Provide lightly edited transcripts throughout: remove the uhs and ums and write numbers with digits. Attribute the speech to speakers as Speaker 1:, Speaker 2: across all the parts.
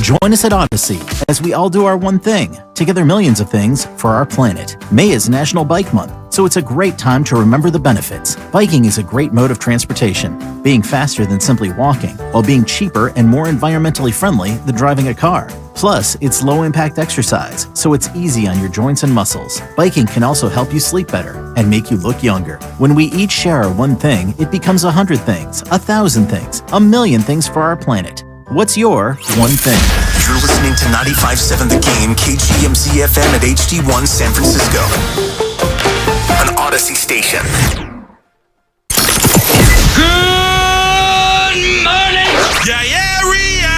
Speaker 1: Join us at Odyssey as we all do our one thing, together millions of things for our planet. May is National Bike Month, so it's a great time to remember the benefits. Biking is a great mode of transportation, being faster than simply walking, while being cheaper and more environmentally friendly than driving a car. Plus, it's low-impact exercise, so it's easy on your joints and muscles. Biking can also help you sleep better and make you look younger. When we each share our one thing, it becomes 100 things, 1,000 things, 1,000,000 things for our planet. What's your one thing?
Speaker 2: You're listening to 95.7 The Game, KGMZ FM at HD1 San Francisco. An Odyssey station.
Speaker 3: Good morning! Area!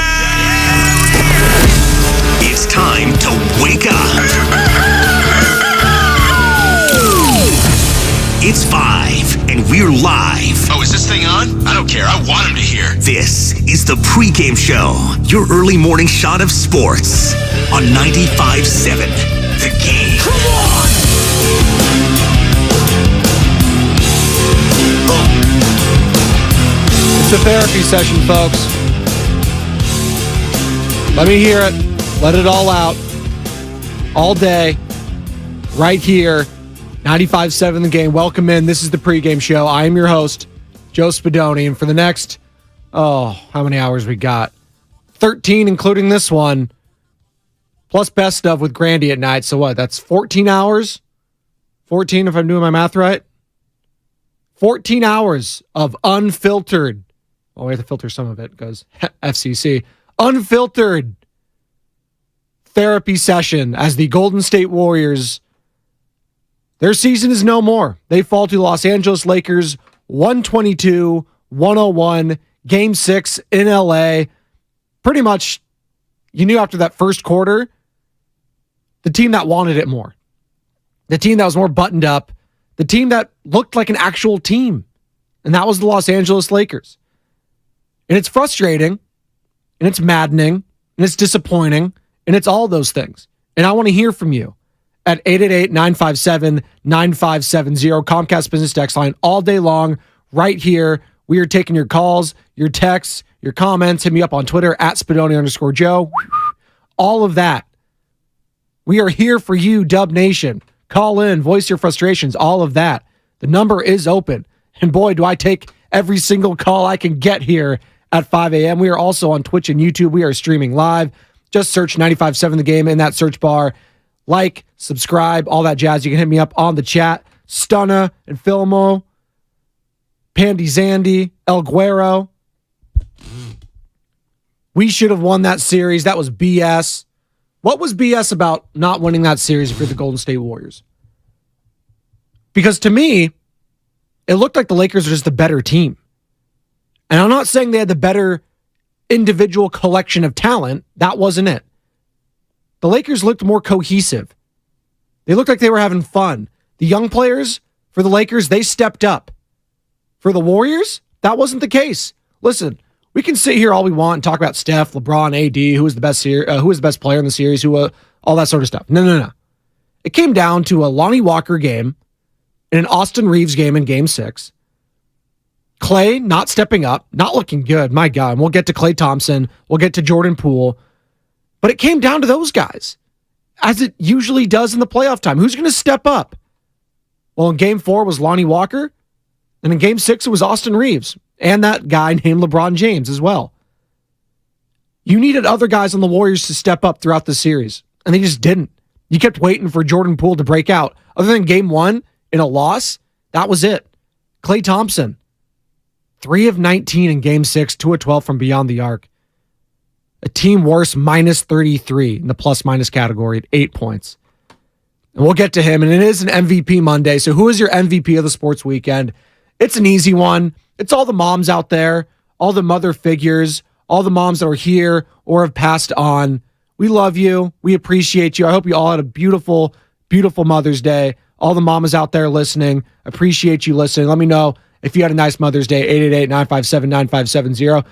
Speaker 2: It's time to wake up. It's 5, and we're live.
Speaker 3: Oh, is this thing on? I don't care. I want him to hear.
Speaker 2: This is the Pregame Show, your early morning shot of sports on 95.7 The Game. Come on!
Speaker 4: It's a therapy session, folks. Let me hear it. Let it all out. All day. Right here. 95.7 The Game. Welcome in. This is the Pregame Show. I am your host, Joe Spadoni. And for the next, how many hours we got? 13, including this one. Plus best of with Grandy at night. So what? That's 14 hours? 14 if I'm doing my math right? 14 hours of unfiltered. Well, we have to filter some of it because FCC. Unfiltered therapy session as the Golden State Warriors, their season is no more. They fall to Los Angeles Lakers 122-101, Game 6 in LA. Pretty much, you knew after that first quarter, the team that wanted it more. The team that was more buttoned up. The team that looked like an actual team. And that was the Los Angeles Lakers. And it's frustrating, and it's maddening, and it's disappointing, and it's all those things. And I want to hear from you at 888-957-9570, Comcast Business Text Line, all day long, right here. We are taking your calls, your texts, your comments. Hit me up on Twitter at Spadoni_Joe. All of that. We are here for you, Dub Nation. Call in, voice your frustrations, all of that. The number is open. And boy, do I take every single call I can get here at 5 a.m. We are also on Twitch and YouTube. We are streaming live. Just search 95.7 The Game in that search bar. Like, subscribe, all that jazz. You can hit me up on the chat. Stunna and Filmo, Pandy Zandy, El Guero. We should have won that series. That was BS. What was BS about not winning that series if you're the Golden State Warriors? Because to me, it looked like the Lakers were just the better team. And I'm not saying they had the better individual collection of talent. That wasn't it. The Lakers looked more cohesive. They looked like they were having fun. The young players for the Lakers, they stepped up. For the Warriors, that wasn't the case. Listen, we can sit here all we want and talk about Steph, LeBron, AD, who was the best player in the series, all that sort of stuff. No. It came down to a Lonnie Walker game and an Austin Reeves game in Game 6. Clay not stepping up, not looking good. My God, and we'll get to Klay Thompson. We'll get to Jordan Poole. But it came down to those guys, as it usually does in the playoff time. Who's going to step up? Well, in Game 4 was Lonnie Walker, and in Game 6 it was Austin Reeves, and that guy named LeBron James as well. You needed other guys on the Warriors to step up throughout the series, and they just didn't. You kept waiting for Jordan Poole to break out. Other than Game 1 in a loss, that was it. Klay Thompson, 3 of 19 in Game 6, 2 of 12 from beyond the arc. A team worst minus 33 in the plus-minus category at 8 points. And we'll get to him, and it is an MVP Monday. So who is your MVP of the sports weekend? It's an easy one. It's all the moms out there, all the mother figures, all the moms that are here or have passed on. We love you. We appreciate you. I hope you all had a beautiful, beautiful Mother's Day. All the mamas out there listening, appreciate you listening. Let me know if you had a nice Mother's Day, 888-957-9570.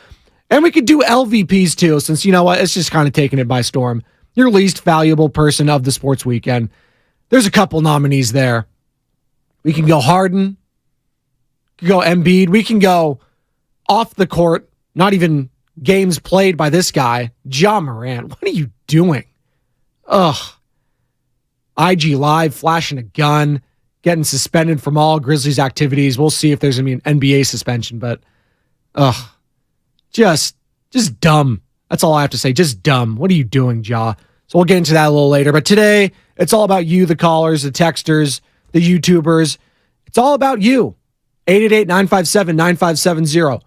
Speaker 4: And we could do LVPs too, since you know what? It's just kind of taking it by storm. Your least valuable person of the sports weekend. There's a couple nominees there. We can go Harden. We can go Embiid. We can go off the court, not even games played by this guy, Ja Morant. What are you doing? Ugh. IG Live flashing a gun, getting suspended from all Grizzlies activities. We'll see if there's going to be an NBA suspension, but just dumb. That's all I have to say. Just dumb. What are you doing, Ja? So we'll get into that a little later. But today, it's all about you, the callers, the texters, the YouTubers. It's all about you. 888-957-9570.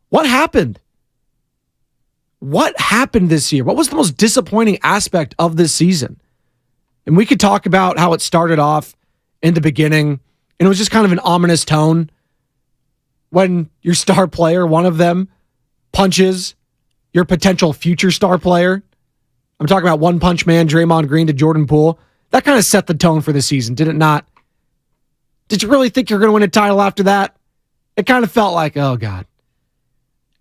Speaker 4: What happened? What happened this year? What was the most disappointing aspect of this season? And we could talk about how it started off in the beginning, and it was just kind of an ominous tone when your star player, one of them, punches your potential future star player. I'm talking about One Punch Man, Draymond Green to Jordan Poole. That kind of set the tone for the season, did it not? Did you really think you're going to win a title after that? It kind of felt like, oh, God.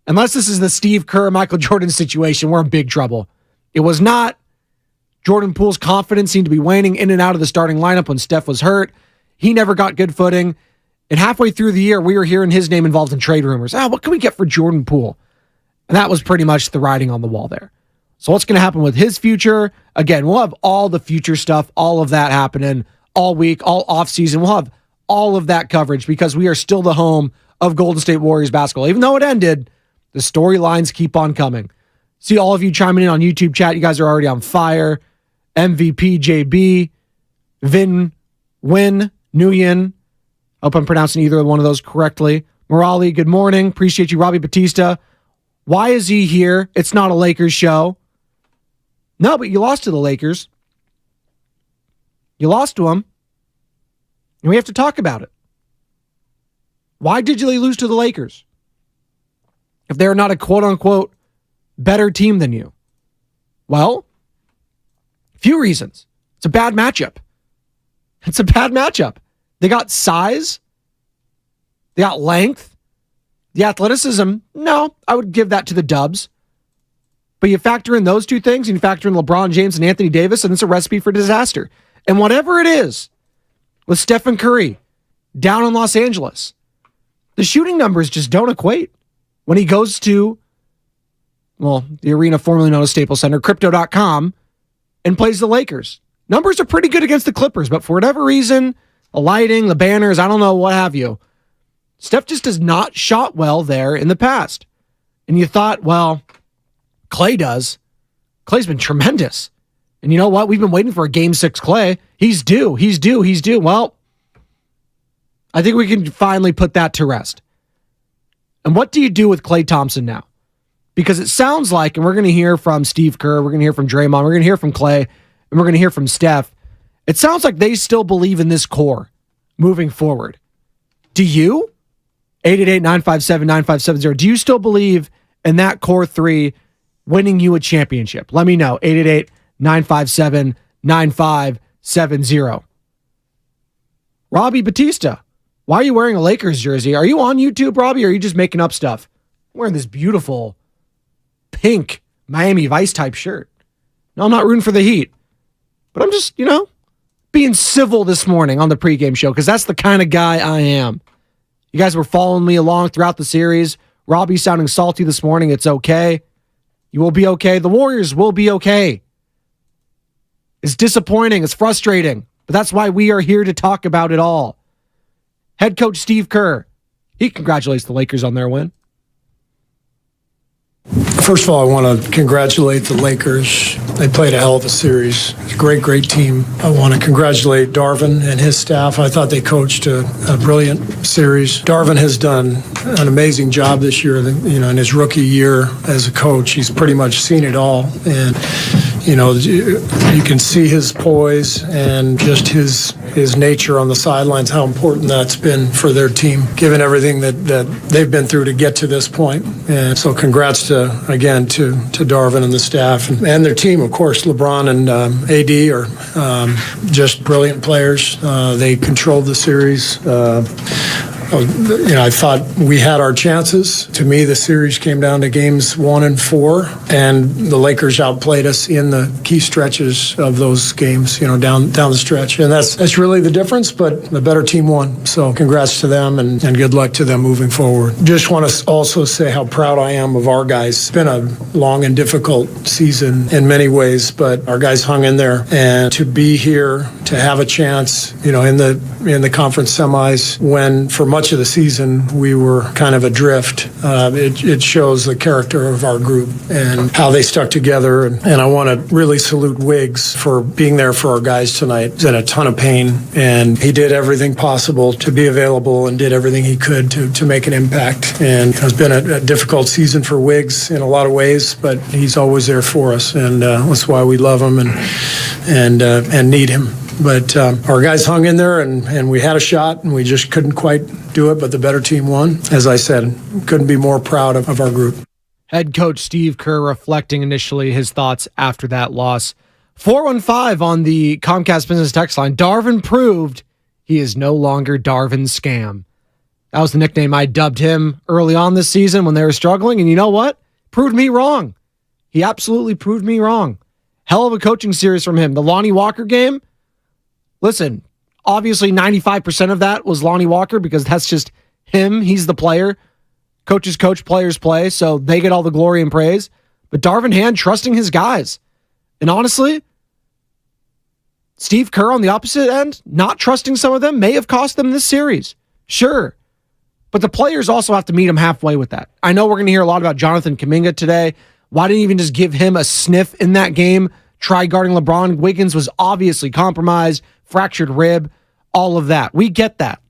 Speaker 4: Unless this is the Steve Kerr, Michael Jordan situation, we're in big trouble. It was not. Jordan Poole's confidence seemed to be waning in and out of the starting lineup when Steph was hurt. He never got good footing. And halfway through the year, we were hearing his name involved in trade rumors. What can we get for Jordan Poole? And that was pretty much the writing on the wall there. So what's going to happen with his future? Again, we'll have all the future stuff, all of that happening all week, all offseason. We'll have all of that coverage because we are still the home of Golden State Warriors basketball. Even though it ended, the storylines keep on coming. See all of you chiming in on YouTube chat. You guys are already on fire. MVP JB, Vin, Win, Nguyen. Hope I'm pronouncing either one of those correctly. Morali, good morning. Appreciate you. Robbie Batista. Why is he here? It's not a Lakers show. No, but you lost to the Lakers. You lost to them. And we have to talk about it. Why did you lose to the Lakers? If they're not a quote-unquote better team than you. Well, few reasons. It's a bad matchup. It's a bad matchup. They got size. They got length. The athleticism, no, I would give that to the Dubs. But you factor in those two things, and you factor in LeBron James and Anthony Davis, and it's a recipe for disaster. And whatever it is, with Stephen Curry down in Los Angeles, the shooting numbers just don't equate. When he goes to, the arena formerly known as Staples Center, Crypto.com, and plays the Lakers. Numbers are pretty good against the Clippers, but for whatever reason, the lighting, the banners, I don't know, what have you, Steph just has not shot well there in the past. And you thought, well, Klay does. Klay's been tremendous. And you know what? We've been waiting for a Game 6 Klay. He's due. Well, I think we can finally put that to rest. And what do you do with Klay Thompson now? Because it sounds like, and we're going to hear from Steve Kerr, we're going to hear from Draymond, we're going to hear from Klay, and we're going to hear from Steph. It sounds like they still believe in this core moving forward. Do you? 888-957-9570. Do you still believe in that core three winning you a championship? Let me know. 888-957-9570. Robbie Batista, why are you wearing a Lakers jersey? Are you on YouTube, Robbie, or are you just making up stuff? I'm wearing this beautiful pink Miami Vice type shirt. No, I'm not rooting for the Heat. But I'm just, being civil this morning on the pregame show because that's the kind of guy I am. You guys were following me along throughout the series. Robbie sounding salty this morning. It's okay. You will be okay. The Warriors will be okay. It's disappointing. It's frustrating. But that's why we are here to talk about it all. Head coach Steve Kerr, he congratulates the Lakers on their win.
Speaker 5: First of all, I want to congratulate the Lakers. They played a hell of a series. It's a great team. I want to congratulate Darvin and his staff. I thought they coached a brilliant series. Darvin has done an amazing job this year. In his rookie year as a coach, he's pretty much seen it all. And you can see his poise and just his nature on the sidelines, how important that's been for their team, given everything that they've been through to get to this point. And so congrats to Darvin and the staff and their team. Of course, LeBron and AD are just brilliant players. They controlled the series. I thought we had our chances. To me, the series came down to games 1 and 4, and the Lakers outplayed us in the key stretches of those games, down the stretch. And that's really the difference, but the better team won. So congrats to them and good luck to them moving forward. Just want to also say how proud I am of our guys. It's been a long and difficult season in many ways, but our guys hung in there. And to be here, to have a chance, in the conference semis, when for much of the season we were kind of adrift, it shows the character of our group and how they stuck together. And I want to really salute Wiggs for being there for our guys tonight. He's in a ton of pain, and he did everything possible to be available and did everything he could to make an impact. And it's been a difficult season for Wiggs in a lot of ways, but he's always there for us, and that's why we love him and need him. But our guys hung in there, and we had a shot, and we just couldn't quite do it, but the better team won. As I said, couldn't be more proud of our group.
Speaker 4: Head coach Steve Kerr reflecting initially his thoughts after that loss. 415 on the Comcast Business text line. Darvin proved he is no longer Darvin Scam. That was the nickname I dubbed him early on this season when they were struggling, and you know what? Proved me wrong. He absolutely proved me wrong. Hell of a coaching series from him. The Lonnie Walker game, listen, obviously 95% of that was Lonnie Walker because that's just him. He's the player. Coaches coach, players play, so they get all the glory and praise. But Darvin Hand trusting his guys. And honestly, Steve Kerr on the opposite end, not trusting some of them may have cost them this series. Sure. But the players also have to meet him halfway with that. I know we're going to hear a lot about Jonathan Kuminga today. Why didn't you even just give him a sniff in that game? Try guarding LeBron. Wiggins was obviously compromised, fractured rib, all of that. We get that.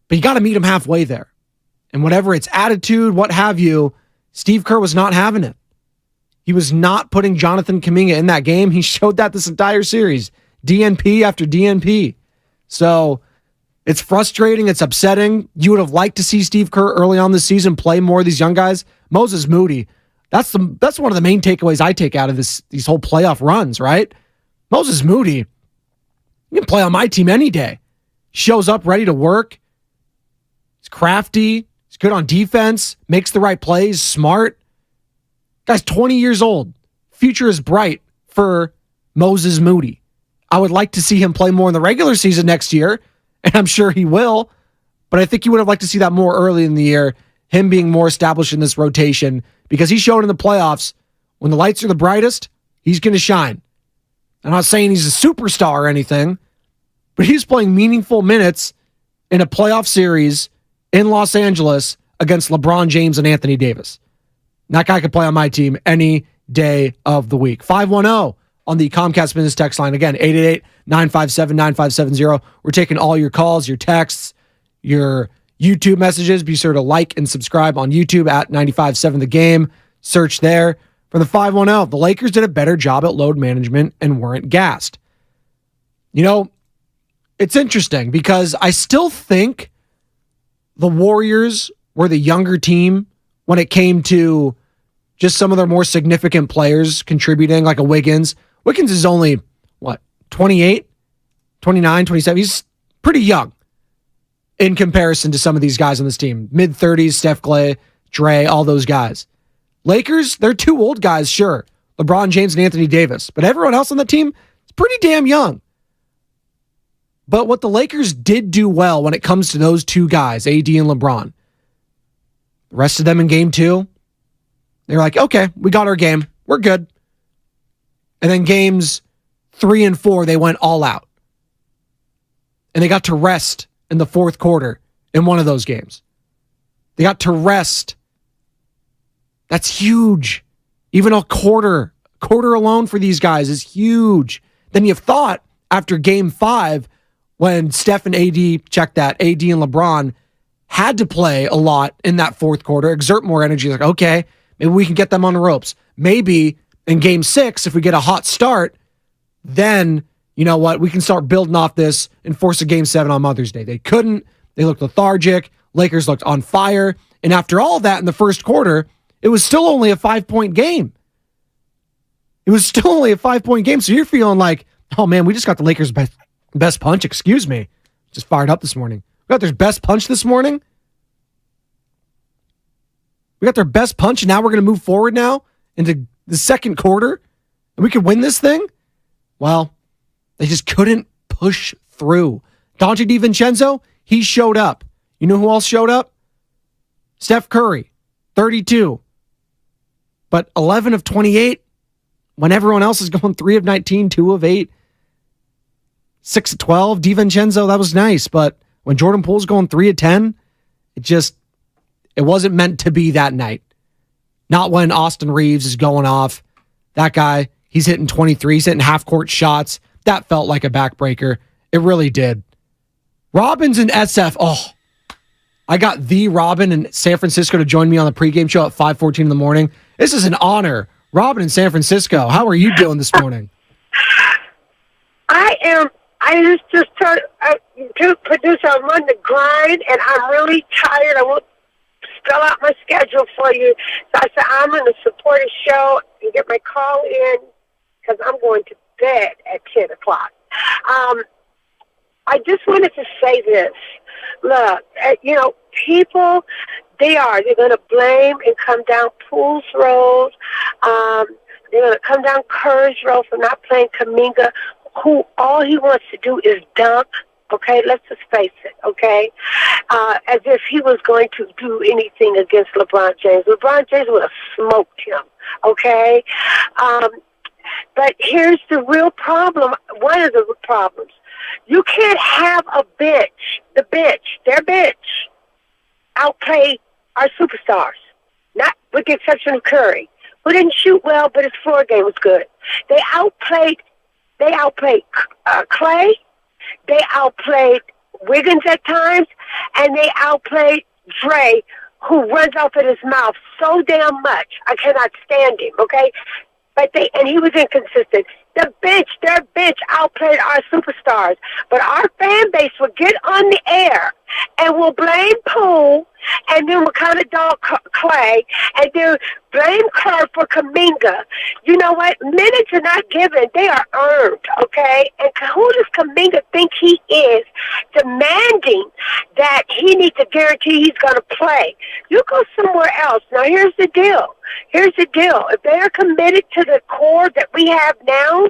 Speaker 4: But you got to meet him halfway there. And whatever it's attitude, what have you, Steve Kerr was not having it. He was not putting Jonathan Kuminga in that game. He showed that this entire series. DNP after DNP. So it's frustrating. It's upsetting. You would have liked to see Steve Kerr early on this season play more of these young guys. Moses Moody, that's one of the main takeaways I take out of these whole playoff runs, right? Moses Moody, you can play on my team any day. Shows up ready to work. He's crafty. He's good on defense. Makes the right plays. Smart. Guy's 20 years old. Future is bright for Moses Moody. I would like to see him play more in the regular season next year, and I'm sure he will, but I think you would have liked to see that more early in the year, him being more established in this rotation, because he showed in the playoffs, when the lights are the brightest, he's going to shine. I'm not saying he's a superstar or anything, but he's playing meaningful minutes in a playoff series in Los Angeles against LeBron James and Anthony Davis. That guy could play on my team any day of the week. 510 on the Comcast Business text line. Again, 888-957-9570. We're taking all your calls, your texts, your YouTube messages. Be sure to like and subscribe on YouTube at 95.7 The Game. Search there. For the 510, the Lakers did a better job at load management and weren't gassed. It's interesting because I still think the Warriors were the younger team when it came to just some of their more significant players contributing, like a Wiggins. Wiggins is only, 28, 29, 27? He's pretty young in comparison to some of these guys on this team. Mid-30s, Steph Clay, Dre, all those guys. Lakers, they're two old guys, sure. LeBron James and Anthony Davis. But everyone else on the team is pretty damn young. But what the Lakers did do well when it comes to those two guys, AD and LeBron, the rest of them in game 2, they're like, okay, we got our game. We're good. And then games 3 and 4, they went all out. And they got to rest in the fourth quarter in one of those games. They got to rest. That's huge. Even a quarter alone for these guys is huge. Then you've thought after game 5, when Steph and AD, check that, AD and LeBron had to play a lot in that fourth quarter, exert more energy. Like, okay, maybe we can get them on the ropes. Maybe in game 6, if we get a hot start, then, you know what, we can start building off this and force a game 7 on Mother's Day. They couldn't. They looked lethargic. Lakers looked on fire. And after all that in the first quarter, it was still only a 5-point game. It was still only a 5-point game. So you're feeling like, oh man, we just got the Lakers' best punch. Excuse me. Just fired up this morning. We got their best punch this morning. We got their best punch, and now we're going to move forward now into the second quarter, and we could win this thing? Well, they just couldn't push through. Dante DiVincenzo, he showed up. You know who else showed up? Steph Curry, 32. But 11 of 28, when everyone else is going 3 of 19, 2 of 8, 6 of 12. DiVincenzo, that was nice. But when Jordan Poole's going 3 of 10, it wasn't meant to be that night. Not when Austin Reeves is going off. That guy, he's hitting 23. He's hitting half-court shots. That felt like a backbreaker. It really did. Robbins and SF. Oh, I got the Robin in San Francisco to join me on the pregame show at 5:14 in the morning. This is an honor. Robin in San Francisco. How are you doing this morning?
Speaker 6: I am. I just turned to producer. I'm on the grind, and I'm really tired. I won't spell out my schedule for you. So I said I'm going to support a show and get my call in because I'm going to bed at 10 o'clock. I just wanted to say this. Look, people, they're going to blame and come down Pools Road. They're going to come down Curry's Road for not playing Kuminga, who all he wants to do is dunk. Okay, let's just face it, okay? As if he was going to do anything against LeBron James. LeBron James would have smoked him, okay? But here's the real problem, one of the problems. You can't have their bench, outplay our superstars, not with the exception of Curry, who didn't shoot well, but his floor game was good. They outplayed Clay, they outplayed Wiggins at times, and they outplayed Dre, who runs off at his mouth so damn much. I cannot stand him, okay? And he was inconsistent. Their bench outplayed our superstars. But our fan base will get on the air and will blame Poole, and then we'll kind of dog Clay, and then blame Kerr for Kuminga. You know what? Minutes are not given. They are earned, okay? And who does Kuminga think he is, demanding that he needs to guarantee he's going to play? You go somewhere else. Now, here's the deal. If they are committed to the core that we have now,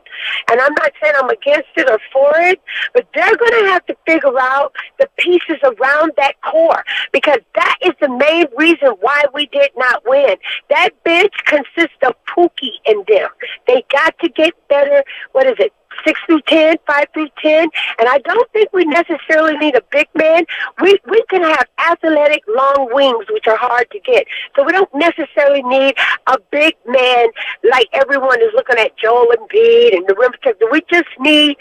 Speaker 6: and I'm not saying I'm against it or for it, but they're going to have to figure out the pieces around that core, because that is the main reason why we did not win. That bench consists of Pookie and them. They got to get better. 6 through 10, 5 through 10, and I don't think we necessarily need a big man. We can have athletic long wings, which are hard to get. So we don't necessarily need a big man like everyone is looking at Joel Embiid and the rim protector. We need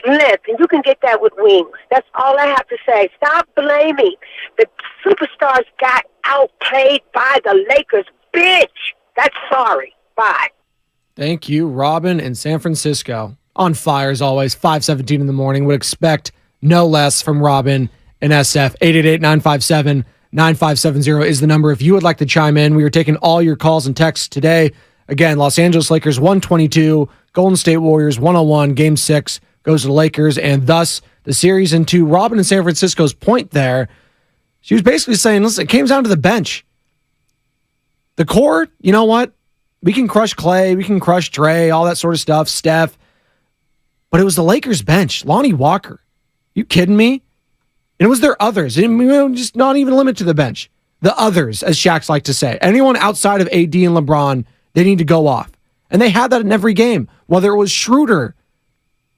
Speaker 6: length, and you can get that with wings. That's all I have to say. Stop blaming. The superstars got outplayed by the Lakers. Bitch, that's sorry. Bye.
Speaker 4: Thank you, Robin in San Francisco. On fire as always, 5:17 in the morning. Would expect no less from Robin and SF. 888-957-9570 is the number if you would like to chime in. We are taking all your calls and texts today. Again, Los Angeles Lakers 122, Golden State Warriors 101. Game 6 goes to the Lakers, and thus the series. Into Robin in San Francisco's point there, she was basically saying, listen, it came down to the bench. The core, you know what? We can crush Clay, we can crush Dre, all that sort of stuff, Steph. But it was the Lakers bench. Lonnie Walker. You kidding me? And it was their others. And, just not even limit to the bench. The others, as Shaq's like to say. Anyone outside of AD and LeBron, they need to go off. And they had that in every game. Whether it was Schroeder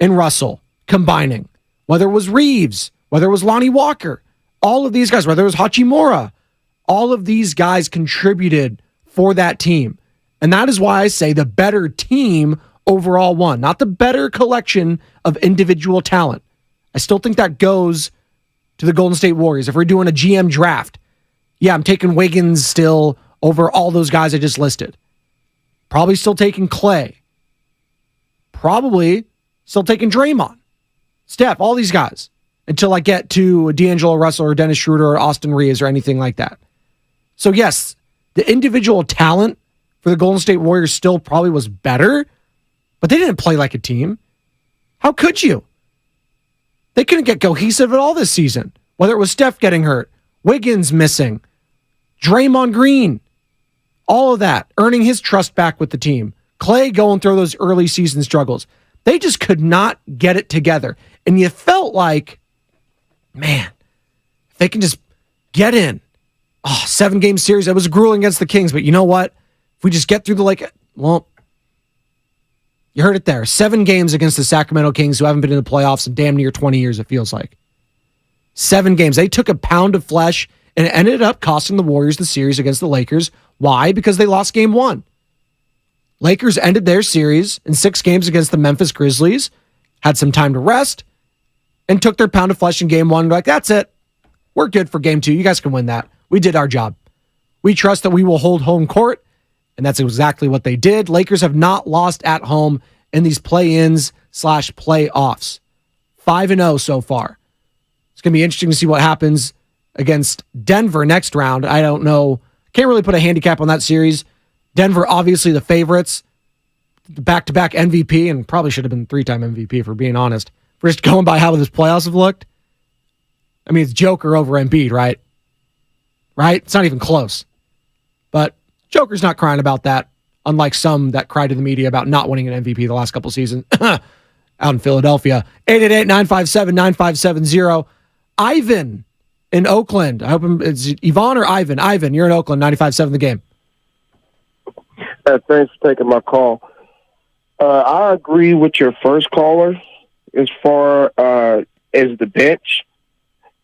Speaker 4: and Russell combining. Whether it was Reeves. Whether it was Lonnie Walker. All of these guys. Whether it was Hachimura. All of these guys contributed for that team. And that is why I say the better team overall won, not the better collection of individual talent. I still think that goes to the Golden State Warriors. If we're doing a GM draft, yeah, I'm taking Wiggins still over all those guys I just listed. Probably still taking Clay. Probably still taking Draymond, Steph, all these guys, until I get to D'Angelo Russell or Dennis Schroeder or Austin Reeves or anything like that. So yes, the individual talent for the Golden State Warriors still probably was better, but they didn't play like a team. How could you? They couldn't get cohesive at all this season. Whether it was Steph getting hurt, Wiggins missing, Draymond Green, all of that, earning his trust back with the team. Clay going through those early season struggles. They just could not get it together. And you felt like, man, if they can just get in. 7-game series. It was grueling against the Kings, but you know what? If we just get through well, you heard it there. 7 games against the Sacramento Kings who haven't been in the playoffs in damn near 20 years, it feels like. 7 games. They took a pound of flesh and it ended up costing the Warriors the series against the Lakers. Why? Because they lost game 1. Lakers ended their series in 6 games against the Memphis Grizzlies, had some time to rest, and took their pound of flesh in game 1. Like, that's it. We're good for game 2. You guys can win that. We did our job. We trust that we will hold home court, and that's exactly what they did. Lakers have not lost at home in these play-ins/playoffs. 5-0 so far. It's going to be interesting to see what happens against Denver next round. I don't know. Can't really put a handicap on that series. Denver, obviously the favorites. Back-to-back MVP, and probably should have been 3-time MVP, if we're being honest. We're just going by how this playoffs have looked. I mean, it's Joker over Embiid, right? Right? It's not even close. But Joker's not crying about that, unlike some that cry to the media about not winning an MVP the last couple seasons out in Philadelphia. 888-957-9570. Ivan in Oakland. I hope it's Yvonne or Ivan. Ivan, you're in Oakland, 95.7 The Game.
Speaker 7: Thanks for taking my call. I agree with your first caller as far as the bench.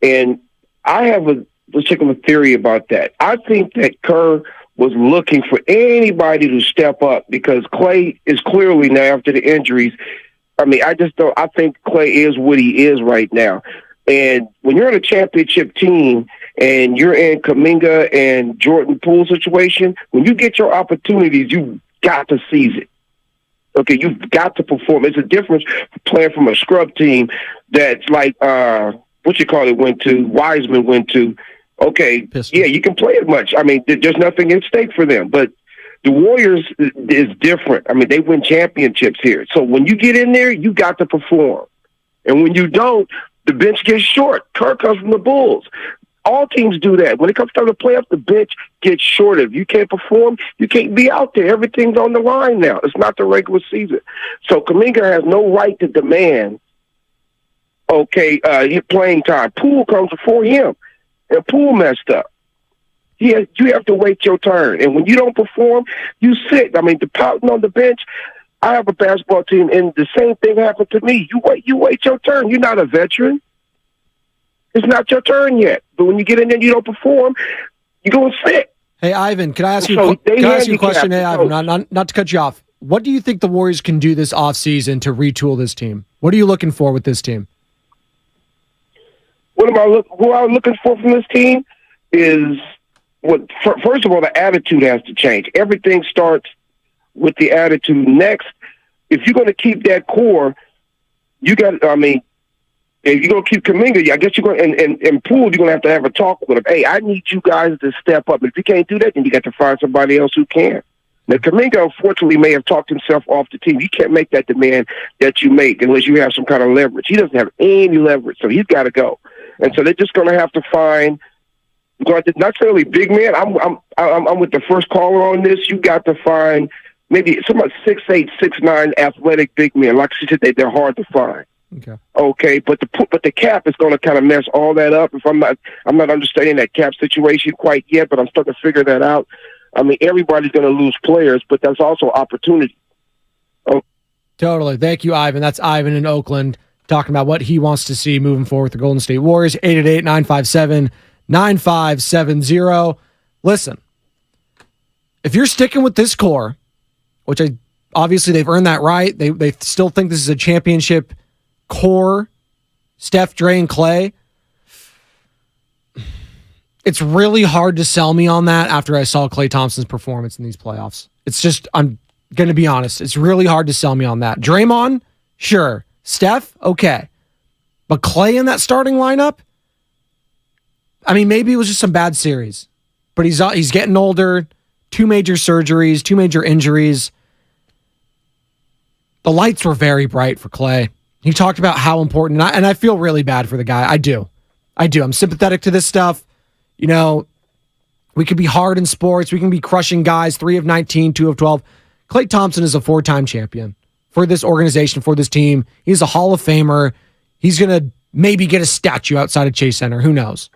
Speaker 7: And I have a particular theory about that. I think that Kerr was looking for anybody to step up because Clay is clearly now after the injuries. I mean, I think Clay is what he is right now. And when you're in a championship team and you're in Kuminga and Jordan Poole situation, when you get your opportunities, you've got to seize it. Okay, you've got to perform. It's a difference playing from a scrub team that's like, Wiseman went to. Okay, yeah, you can play as much. I mean, there's nothing at stake for them. But the Warriors is different. I mean, they win championships here. So when you get in there, you got to perform. And when you don't, the bench gets short. Kerr comes from the Bulls. All teams do that. When it comes time to play up, the bench gets short. If you can't perform, you can't be out there. Everything's on the line now. It's not the regular season. So Kuminga has no right to demand, playing time. Poole comes before him, and Poole messed up. You have to wait your turn. And when you don't perform, you sit. I mean, the pouting on the bench, I have a basketball team, and the same thing happened to me. You wait your turn. You're not a veteran. It's not your turn yet. But when you get in there and you don't perform, you go and sit.
Speaker 4: Hey, Ivan, can I ask you a question? Hey, Ivan, not to cut you off. What do you think the Warriors can do this offseason to retool this team? What are you looking for with this team?
Speaker 7: What I'm looking for from this team is, first of all, the attitude has to change. Everything starts with the attitude. Next, if you're going to keep that core, if you're going to keep Kuminga, I guess you're going and Poole, you're going to have a talk with him. Hey, I need you guys to step up. If you can't do that, then you got to find somebody else who can. Now, Kuminga, unfortunately, may have talked himself off the team. You can't make that demand that you make unless you have some kind of leverage. He doesn't have any leverage, so he's got to go. And so they're just going to have to find, not necessarily big man. I'm with the first caller on this. You got to find maybe somebody 6'8", 6'9", athletic big men. Like she said, they're hard to find. Okay, but the cap is going to kind of mess all that up. If I'm not understanding that cap situation quite yet, but I'm starting to figure that out. I mean, everybody's going to lose players, but that's also opportunity. Okay.
Speaker 4: Totally. Thank you, Ivan. That's Ivan in Oakland talking about what he wants to see moving forward with the Golden State Warriors. 888-957-9570. Listen, if you're sticking with this core, which obviously they've earned that right, they still think this is a championship core, Steph, Dre, and Clay. It's really hard to sell me on that after I saw Klay Thompson's performance in these playoffs. It's just, I'm going to be honest, it's really hard to sell me on that. Draymond, sure. Steph, okay. But Klay in that starting lineup, I mean, maybe it was just some bad series. But he's getting older, 2 major surgeries, 2 major injuries. The lights were very bright for Klay. He talked about how important, and I feel really bad for the guy. I do. I do. I'm sympathetic to this stuff. You know, we can be hard in sports. We can be crushing guys, 3 of 19, 2 of 12. Klay Thompson is a 4-time champion for this organization, for this team. He's a Hall of Famer. He's going to maybe get a statue outside of Chase Center. Who knows?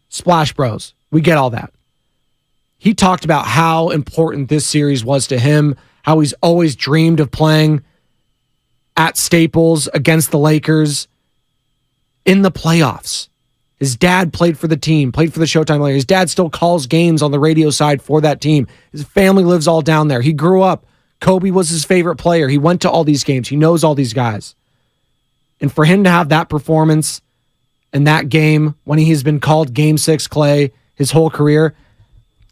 Speaker 4: Splash Bros. We get all that. He talked about how important this series was to him, how he's always dreamed of playing at Staples against the Lakers in the playoffs. His dad played for the team, played for the Showtime Lakers. His dad still calls games on the radio side for that team. His family lives all down there. He grew up. Kobe was his favorite player. He went to all these games. He knows all these guys. And for him to have that performance in that game when he has been called Game 6 Klay his whole career,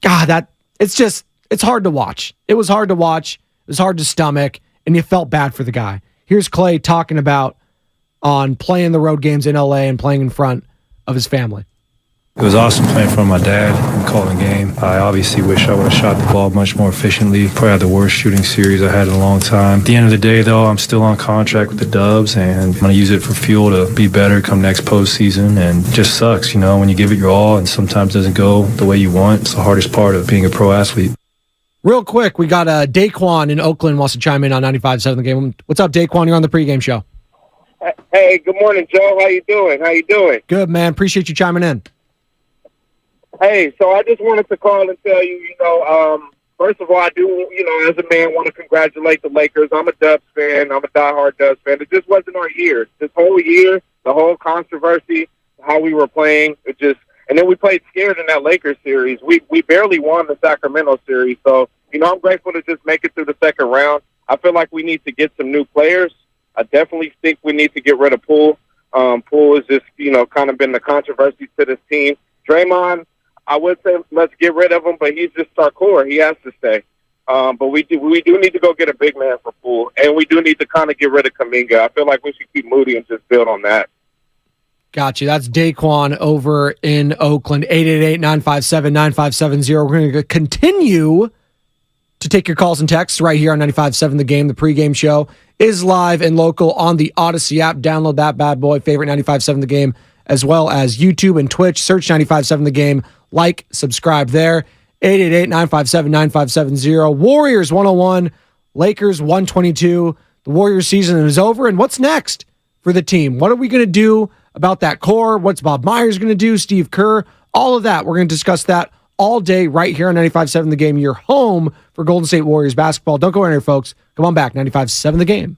Speaker 4: God, it's hard to watch. It was hard to watch. It was hard to stomach, and you felt bad for the guy. Here's Klay talking about on playing the road games in LA and playing in front of his family.
Speaker 8: It was awesome playing for my dad and calling game. I obviously wish I would have shot the ball much more efficiently. Probably had the worst shooting series I had in a long time. At the end of the day, though, I'm still on contract with the Dubs, and I'm going to use it for fuel to be better come next postseason. And it just sucks, when you give it your all and sometimes it doesn't go the way you want. It's the hardest part of being a pro athlete.
Speaker 4: Real quick, we got Daquan in Oakland wants to chime in on 95.7 The Game. What's up, Daquan? You're on the pregame show.
Speaker 7: Hey, good morning, Joe. How you doing?
Speaker 4: Good, man. Appreciate you chiming in.
Speaker 7: Hey, so I just wanted to call and tell you, first of all, I do, as a man, want to congratulate the Lakers. I'm a Dubs fan. I'm a diehard Dubs fan. It just wasn't our year. This whole year, the whole controversy, how we were playing, and then we played scared in that Lakers series. We barely won the Sacramento series. So, I'm grateful to just make it through the second round. I feel like we need to get some new players. I definitely think we need to get rid of Poole. Poole has just, kind of been the controversy to this team. Draymond, I would say let's get rid of him, but he's just our core. He has to stay. But we do need to go get a big man for Poole, and we do need to kind of get rid of Kuminga. I feel like we should keep Moody and just build on that.
Speaker 4: Gotcha. That's Daquan over in Oakland, 888-957-9570. We're going to continue to take your calls and texts right here on 95.7 The Game. The pregame show is live and local on the Odyssey app. Download that bad boy, favorite 95.7 The Game, as well as YouTube and Twitch. Search 95.7 The Game. Like, subscribe there. 888-957-9570. Warriors 101, Lakers 122. The Warriors season is over, and what's next for the team? What are we going to do about that core? What's Bob Myers going to do? Steve Kerr? All of that. We're going to discuss that all day right here on 95.7 The Game, your home for Golden State Warriors basketball. Don't go anywhere, folks. Come on back. 95.7 The Game.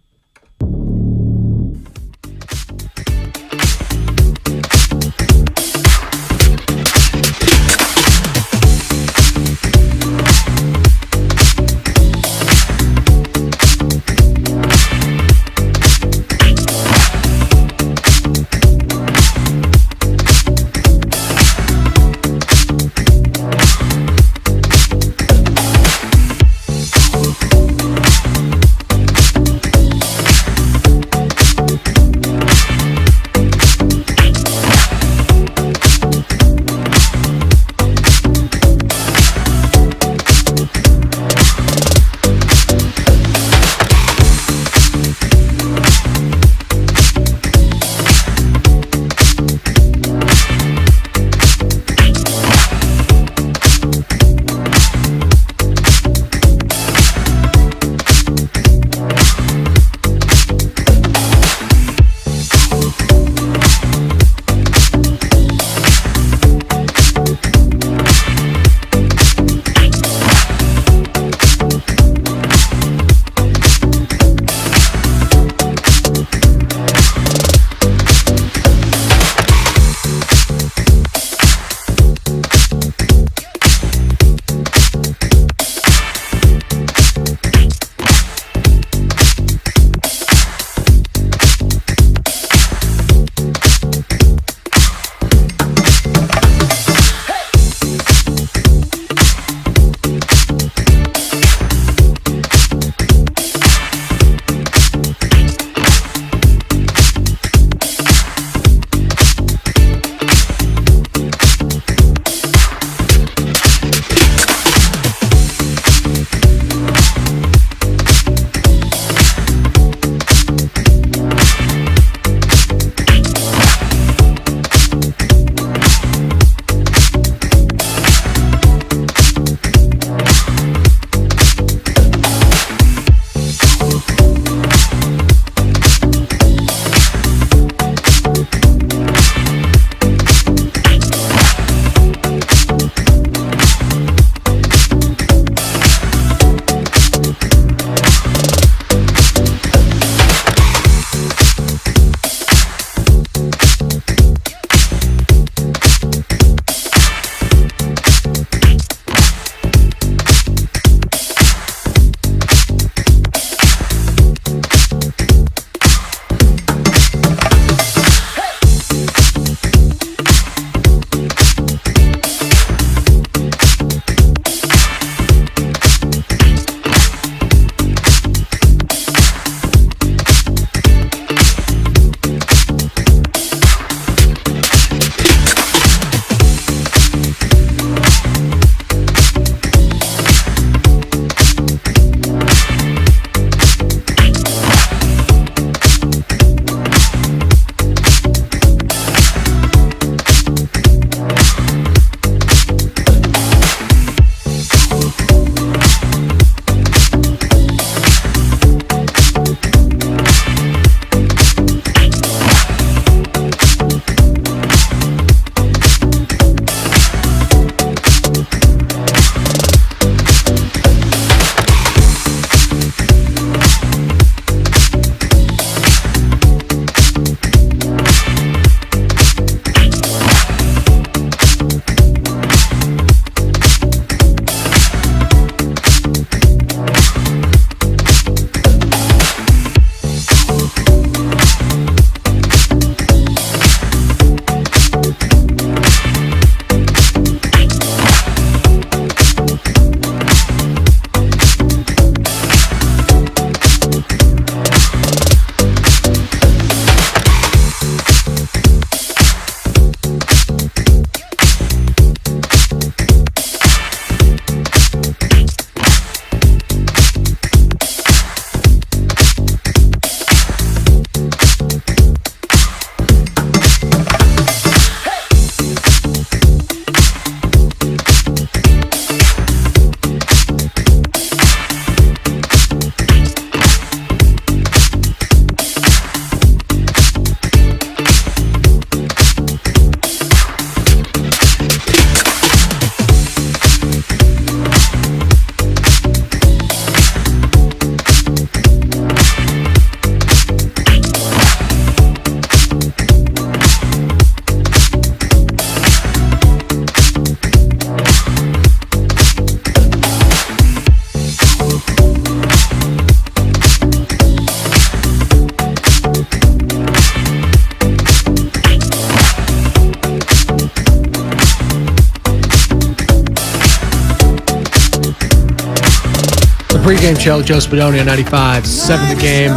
Speaker 4: Pregame show, Joe Spadoni on 95.7 The Game.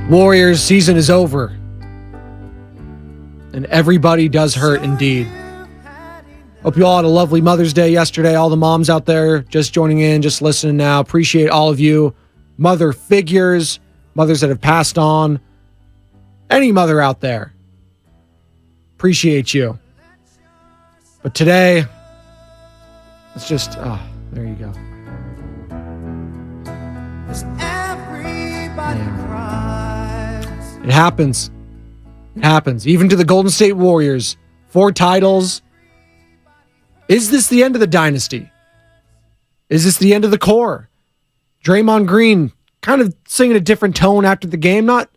Speaker 4: Warriors season is over. And everybody does hurt indeed. Hope you all had a lovely Mother's Day yesterday. All the moms out there just joining in, just listening now. Appreciate all of you. Mother figures, mothers that have passed on. Any mother out there. Appreciate you. But today, it's just, there you go. It happens. It happens. Even to the Golden State Warriors. 4 titles. Is this the end of the dynasty? Is this the end of the core? Draymond Green kind of singing a different tone after the game. Not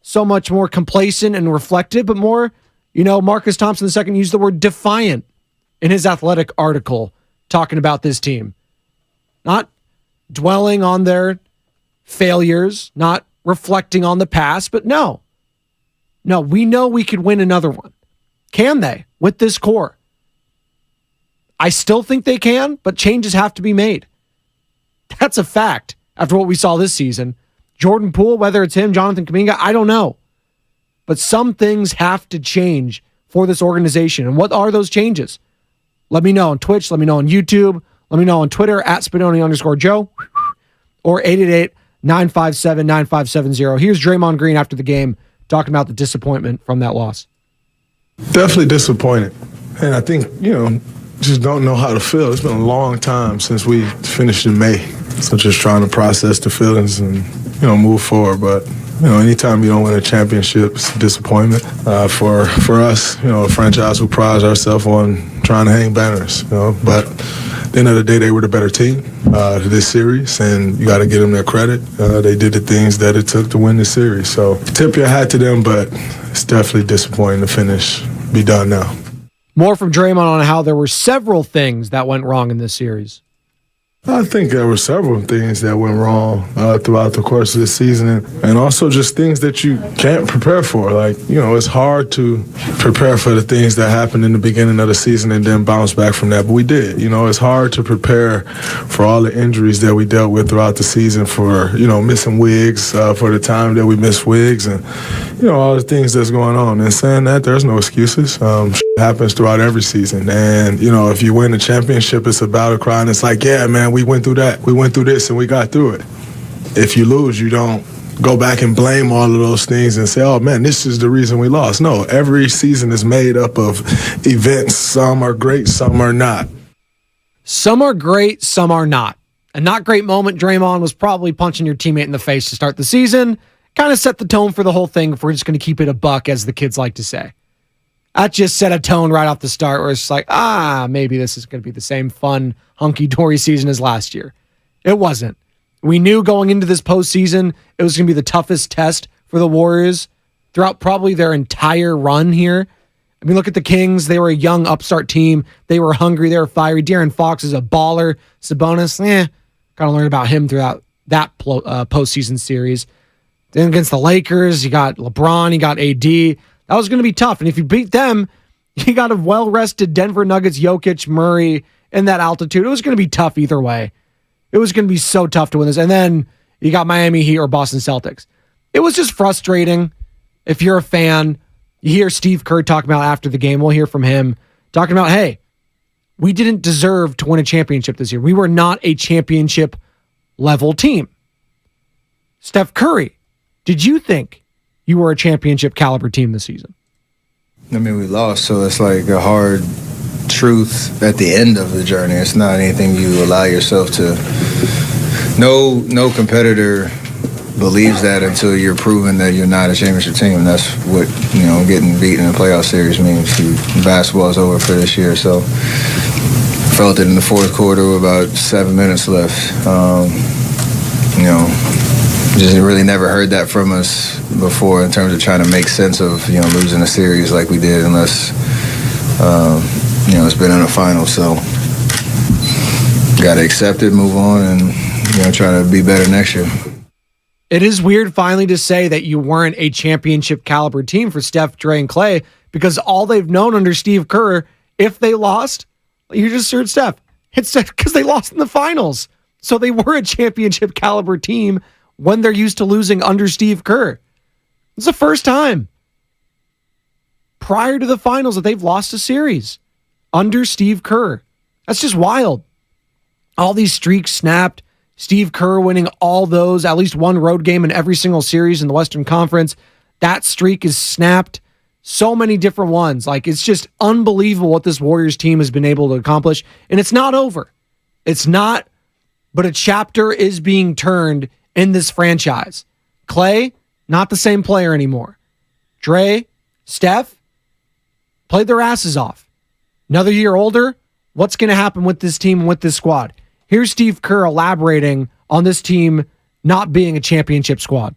Speaker 4: so much more complacent and reflective, but more, Marcus Thompson II used the word defiant in his Athletic article talking about this team. Not dwelling on their failures, not reflecting on the past, but no, we know we could win another one. Can they with this core? I still think they can, but changes have to be made. That's a fact after what we saw this season. Jordan Poole, whether it's him, Jonathan Kuminga, I don't know. But some things have to change for this organization. And what are those changes? Let me know on Twitch. Let me know on YouTube. Let me know on Twitter at Spadoni_Joe or 888-957-9570. Here's Draymond Green after the game talking about the disappointment from that loss.
Speaker 9: Definitely disappointed. And I think, just don't know how to feel. It's been a long time since we finished in May. So just trying to process the feelings and, move forward. But, anytime you don't win a championship, it's a disappointment. For us, a franchise who prides ourselves on trying to hang banners, But at the end of the day, they were the better team this series, and you got to give them their credit. They did the things that it took to win the series. So tip your hat to them, but it's definitely disappointing to finish, be done now.
Speaker 4: More from Draymond on how there were several things that went wrong in this series.
Speaker 9: I think there were several things that went wrong throughout the course of the season, and also just things that you can't prepare for. It's hard to prepare for the things that happened in the beginning of the season and then bounce back from that, but we did. It's hard to prepare for all the injuries that we dealt with throughout the season, for, missing Wiggs, for the time that we missed Wiggs, and, all the things that's going on. And saying that, there's no excuses. Happens throughout every season. And, if you win a championship, it's a battle cry, and it's like, yeah, man, we went through that. We went through this, and we got through it. If you lose, you don't go back and blame all of those things and say, oh, man, this is the reason we lost. No, every season is made up of events. Some are great, some are not.
Speaker 4: Some are great, some are not. A not great moment, Draymond, was probably punching your teammate in the face to start the season. Kind of set the tone for the whole thing if we're just going to keep it a buck, as the kids like to say. That just set a tone right off the start where it's like, maybe this is going to be the same fun, hunky-dory season as last year. It wasn't. We knew going into this postseason it was going to be the toughest test for the Warriors throughout probably their entire run here. I mean, look at the Kings. They were a young upstart team. They were hungry. They were fiery. De'Aaron Fox is a baller. Sabonis, kind of learned about him throughout that postseason series. Then against the Lakers, you got LeBron, you got AD. That was going to be tough. And if you beat them, you got a well-rested Denver Nuggets, Jokic, Murray in that altitude. It was going to be tough either way. It was going to be so tough to win this. And then you got Miami Heat or Boston Celtics. It was just frustrating. If you're a fan, you hear Steve Kerr talking about after the game. We'll hear from him talking about, hey, we didn't deserve to win a championship this year. We were not a championship-level team. Steph Curry, did you think you were a championship caliber team this season?
Speaker 10: I mean, we lost, so it's like a hard truth at the end of the journey. It's not anything you allow yourself to. No competitor believes that until you're proven that you're not a championship team. That's what, getting beaten in a playoff series means. Basketball's over for this year, so felt it in the fourth quarter with about 7 minutes left. Just really never heard that from us before in terms of trying to make sense of, losing a series like we did, unless, it's been in a final. So got to accept it, move on, and, try to be better next year.
Speaker 4: It is weird finally to say that you weren't a championship caliber team for Steph, Dre, and Clay, because all they've known under Steve Kerr, if they lost, you just heard Steph. It's because they lost in the finals. So they were a championship caliber team when they're used to losing under Steve Kerr. It's the first time prior to the finals that they've lost a series under Steve Kerr. That's just wild. All these streaks snapped. Steve Kerr winning all those, at least one road game in every single series in the Western Conference. That streak is snapped. So many different ones. Like, it's just unbelievable what this Warriors team has been able to accomplish. And it's not over. It's not, but a chapter is being turned in this franchise. Clay, not the same player anymore. Dre, Steph, played their asses off. Another year older, what's going to happen with this team and with this squad? Here's Steve Kerr elaborating on this team not being a championship squad.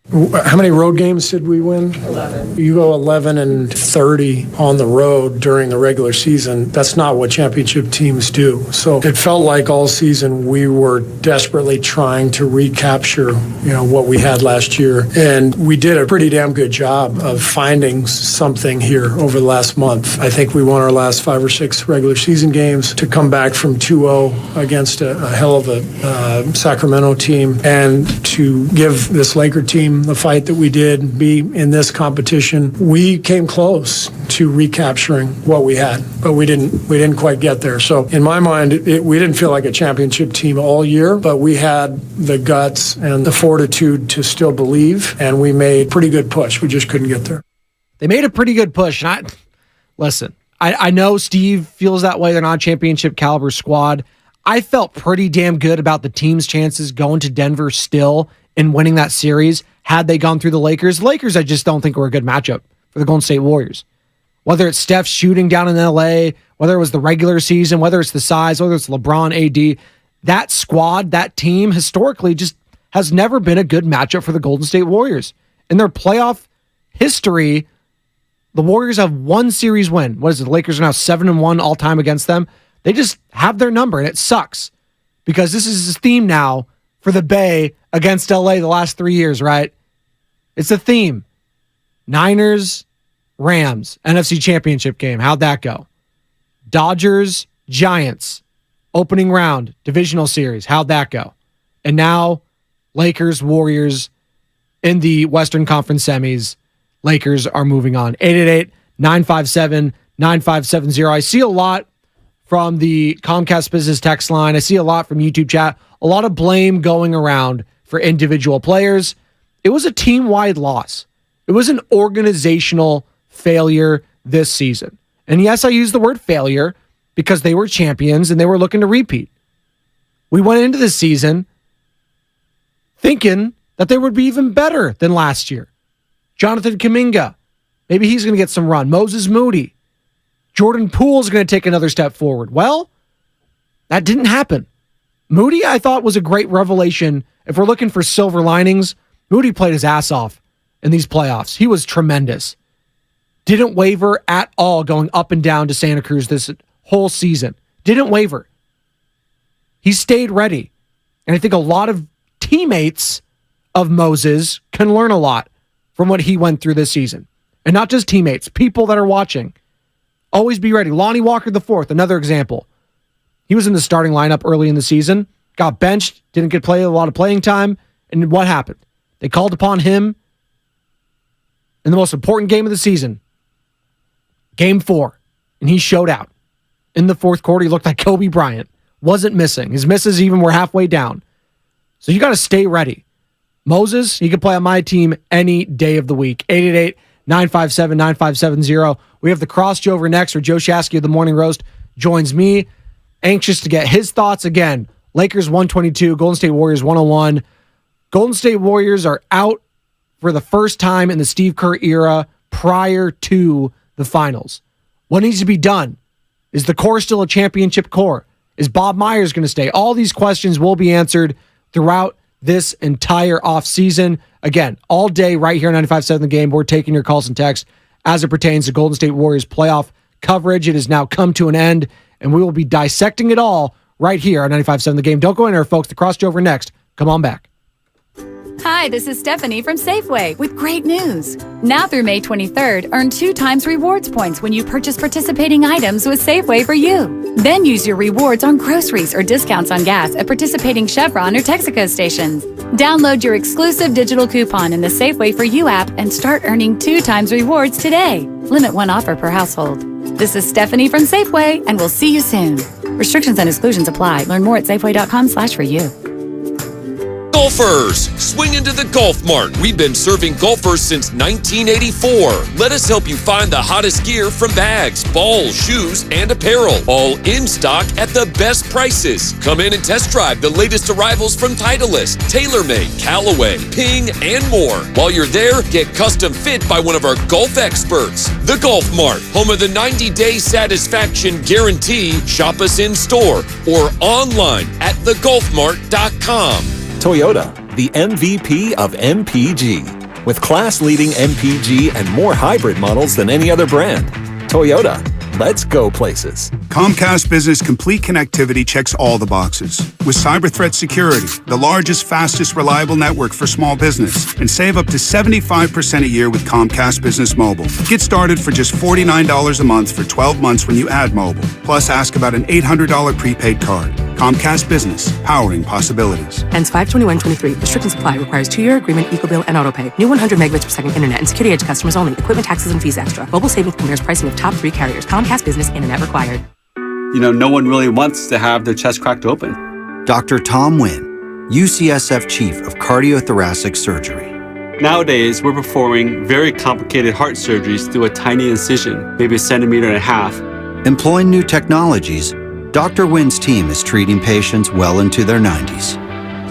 Speaker 5: How many road games did we win? 11. You go 11-30 on the road during the regular season. That's not what championship teams do. So it felt like all season we were desperately trying to recapture, what we had last year. And we did a pretty damn good job of finding something here over the last month. I think we won our last 5 or 6 regular season games to come back from 2-0 against a hell of a Sacramento team, and to give this Laker team the fight that we did, be in this competition. We came close to recapturing what we had, but we didn't quite get there. So in my mind, we didn't feel like a championship team all year, but we had the guts and the fortitude to still believe, and we made a pretty good push. We just couldn't get there.
Speaker 4: They made a pretty good push. And I know Steve feels that way. They're not a championship caliber squad. I felt pretty damn good about the team's chances going to Denver still and winning that series had they gone through the Lakers. The Lakers, I just don't think were a good matchup for the Golden State Warriors. Whether it's Steph shooting down in LA, whether it was the regular season, whether it's the size, whether it's LeBron, AD, that squad, that team historically just has never been a good matchup for the Golden State Warriors. In their playoff history, the Warriors have one series win. What is it? The Lakers are now 7-1 all time against them. They just have their number, and it sucks because this is his theme now for the Bay against LA the last 3 years, right? It's a theme. Niners, Rams, NFC Championship game. How'd that go? Dodgers, Giants, opening round, divisional series. How'd that go? And now, Lakers, Warriors in the Western Conference semis. Lakers are moving on. 888-957-9570. I see a lot from the Comcast Business text line. I see a lot from YouTube chat. A lot of blame going around for individual players. It was a team-wide loss. It was an organizational failure this season. And yes, I use the word failure because they were champions and they were looking to repeat. We went into this season thinking that they would be even better than last year. Jonathan Kuminga, maybe he's going to get some run. Moses Moody. Jordan Poole's going to take another step forward. Well, that didn't happen. Moody, I thought, was a great revelation. If we're looking for silver linings, Moody played his ass off in these playoffs. He was tremendous. Didn't waver at all going up and down to Santa Cruz this whole season. Didn't waver. He stayed ready. And I think a lot of teammates of Moses can learn a lot from what he went through this season. And not just teammates, people that are watching. Always be ready. Lonnie Walker IV, another example. He was in the starting lineup early in the season, got benched, didn't get a lot of playing time, and what happened? They called upon him in the most important game of the season, Game 4, and he showed out. In the fourth quarter, he looked like Kobe Bryant. Wasn't missing. His misses even were halfway down. So you got to stay ready. Moses, he could play on my team any day of the week. 888-957-9570. We have the crossover next where Joe Shasky of the Morning Roast joins me. Anxious to get his thoughts again. Lakers 122, Golden State Warriors 101. Golden State Warriors are out for the first time in the Steve Kerr era prior to the finals. What needs to be done? Is the core still a championship core? Is Bob Myers going to stay? All these questions will be answered throughout this entire offseason. Again, all day right here on 95.7 The Game. We're taking your calls and texts as it pertains to Golden State Warriors playoff coverage. It has now come to an end, and we will be dissecting it all right here on 95.7 The Game. Don't go anywhere, folks. The crossover next. Come on back.
Speaker 11: Hi, this is Stephanie from Safeway with great news. Now through May 23rd, earn 2 times rewards points when you purchase participating items with Safeway for you. Then use your rewards on groceries or discounts on gas at participating Chevron or Texaco stations. Download your exclusive digital coupon in the Safeway for You app and start earning 2 times rewards today. Limit 1 offer per household. This is Stephanie from Safeway, and we'll see you soon. Restrictions and exclusions apply. Learn more at safeway.com/for-you.
Speaker 12: Golfers, swing into the Golf Mart. We've been serving golfers since 1984. Let us help you find the hottest gear from bags, balls, shoes, and apparel. All in stock at the best prices. Come in and test drive the latest arrivals from Titleist, TaylorMade, Callaway, Ping, and more. While you're there, get custom fit by one of our golf experts. The Golf Mart, home of the 90-day satisfaction guarantee. Shop us in store or online at thegolfmart.com.
Speaker 13: Toyota, the MVP of MPG. With class-leading MPG and more hybrid models than any other brand. Toyota, let's go places.
Speaker 14: Comcast Business Complete Connectivity checks all the boxes. With cyber threat security, the largest, fastest, reliable network for small business. And save up to 75% a year with Comcast Business Mobile. Get started for just $49 a month for 12 months when you add mobile. Plus, ask about an $800 prepaid card. Comcast Business, powering possibilities.
Speaker 15: Ends 5/21/23. Restrictions apply. Requires 2-year agreement, EcoBill, and AutoPay. New 100 megabits per second internet and security edge customers only. Equipment, taxes, and fees extra. Mobile savings compares pricing of top 3 carriers. Comcast Business internet required.
Speaker 16: You know, no one really wants to have their chest cracked open.
Speaker 17: Dr. Tom Wynn, UCSF Chief of Cardiothoracic Surgery.
Speaker 16: Nowadays, we're performing very complicated heart surgeries through a tiny incision, maybe 1.5 centimeters.
Speaker 17: Employing new technologies, Dr. Wynn's team is treating patients well into their 90s.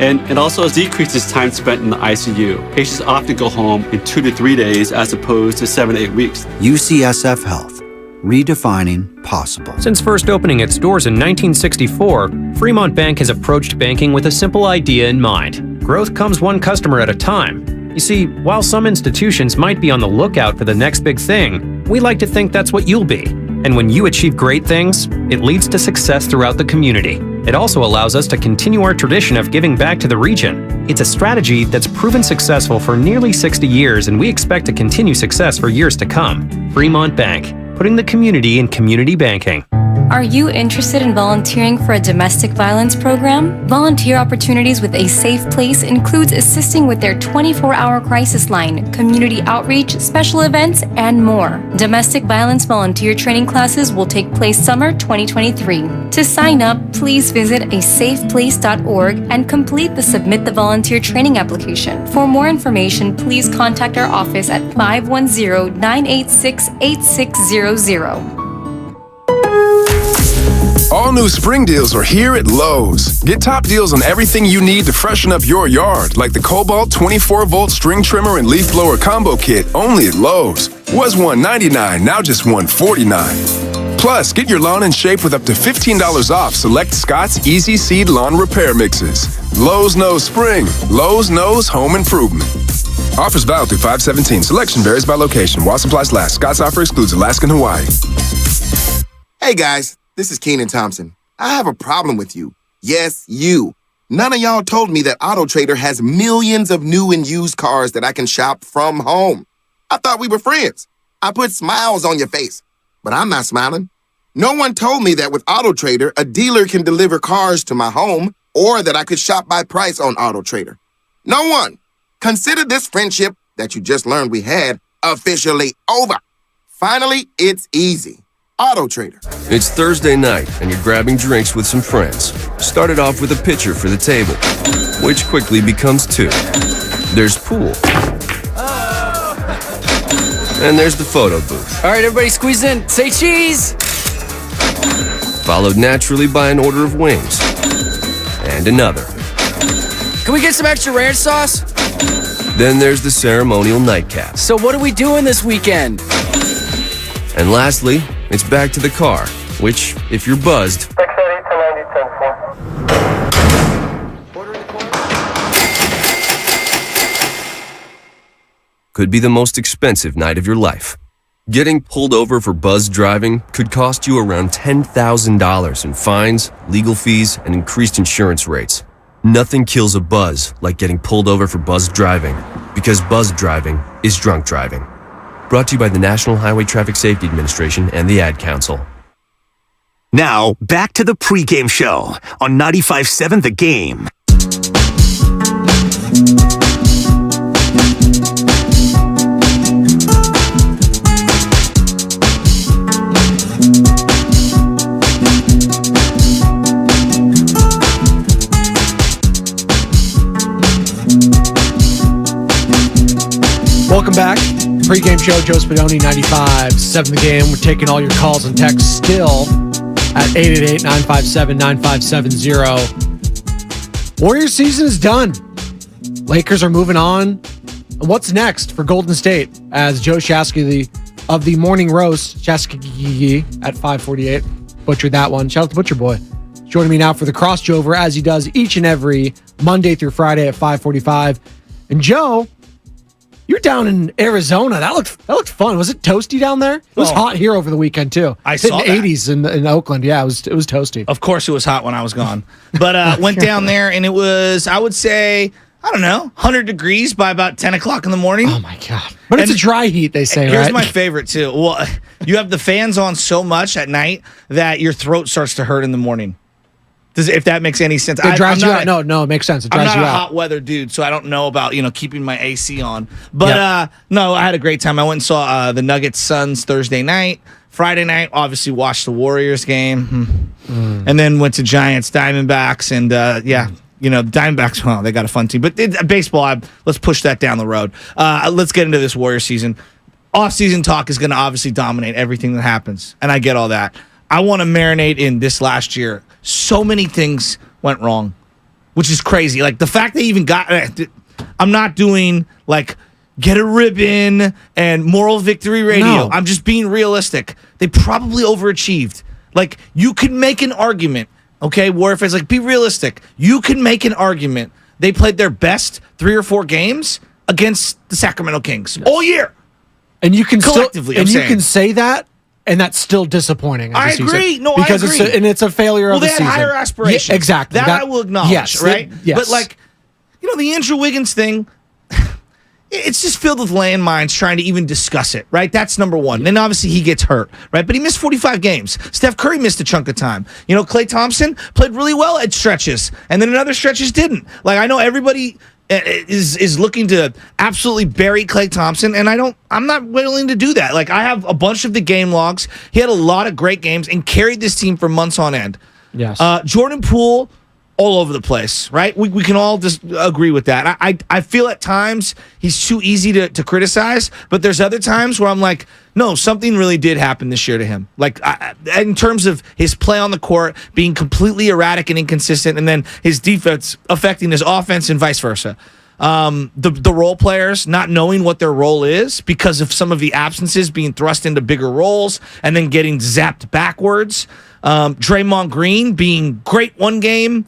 Speaker 16: And it also decreases time spent in the ICU. Patients often go home in 2 to 3 days as opposed to 7 to 8 weeks.
Speaker 17: UCSF Health, redefining possible.
Speaker 18: Since first opening its doors in 1964, Fremont Bank has approached banking with a simple idea in mind. Growth comes one customer at a time. You see, while some institutions might be on the lookout for the next big thing, we like to think that's what you'll be. And when you achieve great things, it leads to success throughout the community. It also allows us to continue our tradition of giving back to the region. It's a strategy that's proven successful for nearly 60 years, and we expect to continue success for years to come. Fremont Bank, putting the community in community banking.
Speaker 19: Are you interested in volunteering for a domestic violence program? Volunteer opportunities with A Safe Place includes assisting with their 24-hour crisis line, community outreach, special events, and more. Domestic violence volunteer training classes will take place summer 2023. To sign up, please visit asafeplace.org and complete the Submit the Volunteer Training application. For more information, please contact our office at 510-986-8600.
Speaker 20: All new spring deals are here at Lowe's. Get top deals on everything you need to freshen up your yard, like the Cobalt 24-volt string trimmer and leaf blower combo kit, only at Lowe's. Was $199, now just $149. Plus, get your lawn in shape with up to $15 off select Scott's Easy Seed Lawn Repair Mixes. Lowe's knows spring. Lowe's knows home improvement. Offers valid through 5/17. Selection varies by location. While supplies last. Scott's offer excludes Alaska and Hawaii.
Speaker 21: Hey guys, this is Keenan Thompson. I have a problem with you. Yes, you. None of y'all told me that AutoTrader has millions of new and used cars that I can shop from home. I thought we were friends. I put smiles on your face, but I'm not smiling. No one told me that with AutoTrader, a dealer can deliver cars to my home or that I could shop by price on AutoTrader. No one. Consider this friendship that you just learned we had officially over. Finally, it's easy. AutoTrader.
Speaker 22: It's Thursday night, and you're grabbing drinks with some friends. Started off with a pitcher for the table, which quickly becomes 2. There's pool. And there's the photo booth.
Speaker 23: All right, everybody squeeze in. Say cheese!
Speaker 22: Followed naturally by an order of wings. And another.
Speaker 23: Can we get some extra ranch sauce?
Speaker 22: Then there's the ceremonial nightcap.
Speaker 23: So what are we doing this weekend?
Speaker 22: And lastly, it's back to the car, which, if you're buzzed, could be the most expensive night of your life. Getting pulled over for buzzed driving could cost you around $10,000 in fines, legal fees, and increased insurance rates. Nothing kills a buzz like getting pulled over for buzzed driving, because buzzed driving is drunk driving. Brought to you by the National Highway Traffic Safety Administration and the Ad Council.
Speaker 1: Now, back to the pregame show on 95.7 The Game.
Speaker 4: Welcome back. Pre-game show, Joe Spadoni, 95.7 The Game. We're taking all your calls and texts still at 888-957-9570. Warriors season is done. Lakers are moving on. And what's next for Golden State? As Joe Shasky of the Morning Roast, Shasky at 548, butchered that one. Shout out to Butcher Boy. Joining me now for the crossover, as he does each and every Monday through Friday at 5:45. And Joe, you're down in Arizona. That looked fun. Was it toasty down there? It was hot here over the weekend too.
Speaker 2: I saw
Speaker 4: the 80s in Oakland. Yeah, it was toasty.
Speaker 2: Of course, it was hot when I was gone. But went down there and it was, I would say, I don't know, 100 degrees by about 10 o'clock in the morning.
Speaker 4: Oh my God! But it's a dry heat, they say.
Speaker 2: Here's
Speaker 4: right?
Speaker 2: my favorite too. Well, you have the fans on so much at night that your throat starts to hurt in the morning. If that makes any sense.
Speaker 4: It drives you out. No, it makes sense. It drives
Speaker 2: I'm
Speaker 4: you
Speaker 2: not a
Speaker 4: out.
Speaker 2: hot weather dude, so I don't know about, keeping my AC on. But no, I had a great time. I went and saw the Nuggets Suns Thursday night. Friday night, obviously watched the Warriors game. And then went to Giants Diamondbacks. And Diamondbacks, well, they got a fun team. But baseball, let's push that down the road. Let's get into this Warriors season. Off-season talk is going to obviously dominate everything that happens. And I get all that. I want to marinate in this last year. So many things went wrong, which is crazy. Like the fact they even got, I'm not doing like get a ribbon and moral victory radio.
Speaker 4: No.
Speaker 2: I'm just being realistic. They probably overachieved. Like you could make an argument, okay, Warrior fans, like be realistic. You can make an argument. They played their best 3 or 4 games against the Sacramento Kings all year.
Speaker 4: And you can
Speaker 2: collectively,
Speaker 4: you can say that. And that's still disappointing.
Speaker 2: I agree. No,
Speaker 4: because
Speaker 2: I agree.
Speaker 4: it's a failure of the season.
Speaker 2: Well, they had higher aspirations.
Speaker 4: Yeah, exactly.
Speaker 2: That I will acknowledge,
Speaker 4: yes,
Speaker 2: right?
Speaker 4: Yes.
Speaker 2: But, the Andrew Wiggins thing, it's just filled with landmines trying to even discuss it, right? That's number one. Then, obviously, he gets hurt, right? But he missed 45 games. Steph Curry missed a chunk of time. Klay Thompson played really well at stretches, and then in other stretches didn't. Like, I know everybody is looking to absolutely bury Klay Thompson, and I'm not willing to do that. Like, I have a bunch of the game logs. He had a lot of great games and carried this team for months on end.
Speaker 4: Yes.
Speaker 2: Jordan Poole, all over the place, right? We can all just agree with that. I feel at times he's too easy to criticize, but there's other times where I'm like, no, something really did happen this year to him. Like in terms of his play on the court being completely erratic and inconsistent, and then his defense affecting his offense and vice versa. The role players not knowing what their role is because of some of the absences being thrust into bigger roles and then getting zapped backwards. Draymond Green being great one game,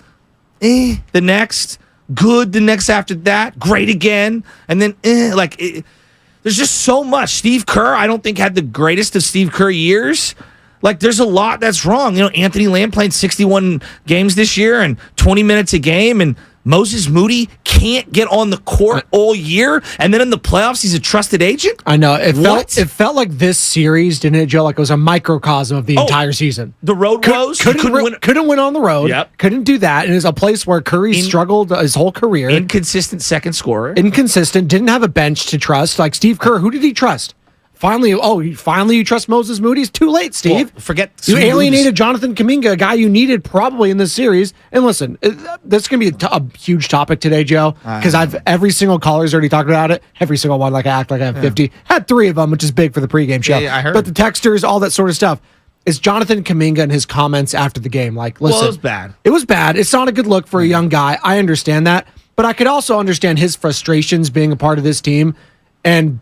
Speaker 2: the next, good the next after that, great again, and then there's just so much. Steve Kerr, I don't think had the greatest of Steve Kerr years. Like, there's a lot that's wrong. Anthony Lamb played 61 games this year and 20 minutes a game, and Moses Moody can't get on the court all year, and then in the playoffs, he's a trusted agent?
Speaker 4: I know. It felt like this series, didn't it, Joe? Like it was a microcosm of the entire season.
Speaker 2: The road woes.
Speaker 4: Couldn't win on the road.
Speaker 2: Yep.
Speaker 4: Couldn't do that. And it's a place where Curry struggled his whole career.
Speaker 2: Inconsistent second scorer.
Speaker 4: Inconsistent. Didn't have a bench to trust. Like Steve Kerr, who did he trust? Finally, you trust Moses Moody? It's too late, Steve.
Speaker 2: Well, forget
Speaker 4: you alienated Jonathan Kuminga, a guy you needed probably in this series. And listen, this is going to be a huge topic today, Joe, because every single caller's already talked about it. Every single one, like I act like I have 50. Had 3 of them, which is big for the pregame show.
Speaker 2: Yeah, I heard.
Speaker 4: But the texters, all that sort of stuff. Is Jonathan Kuminga and his comments after the game. Like, listen.
Speaker 2: Well, it was bad.
Speaker 4: It was bad. It's not a good look for a young guy. I understand that. But I could also understand his frustrations being a part of this team and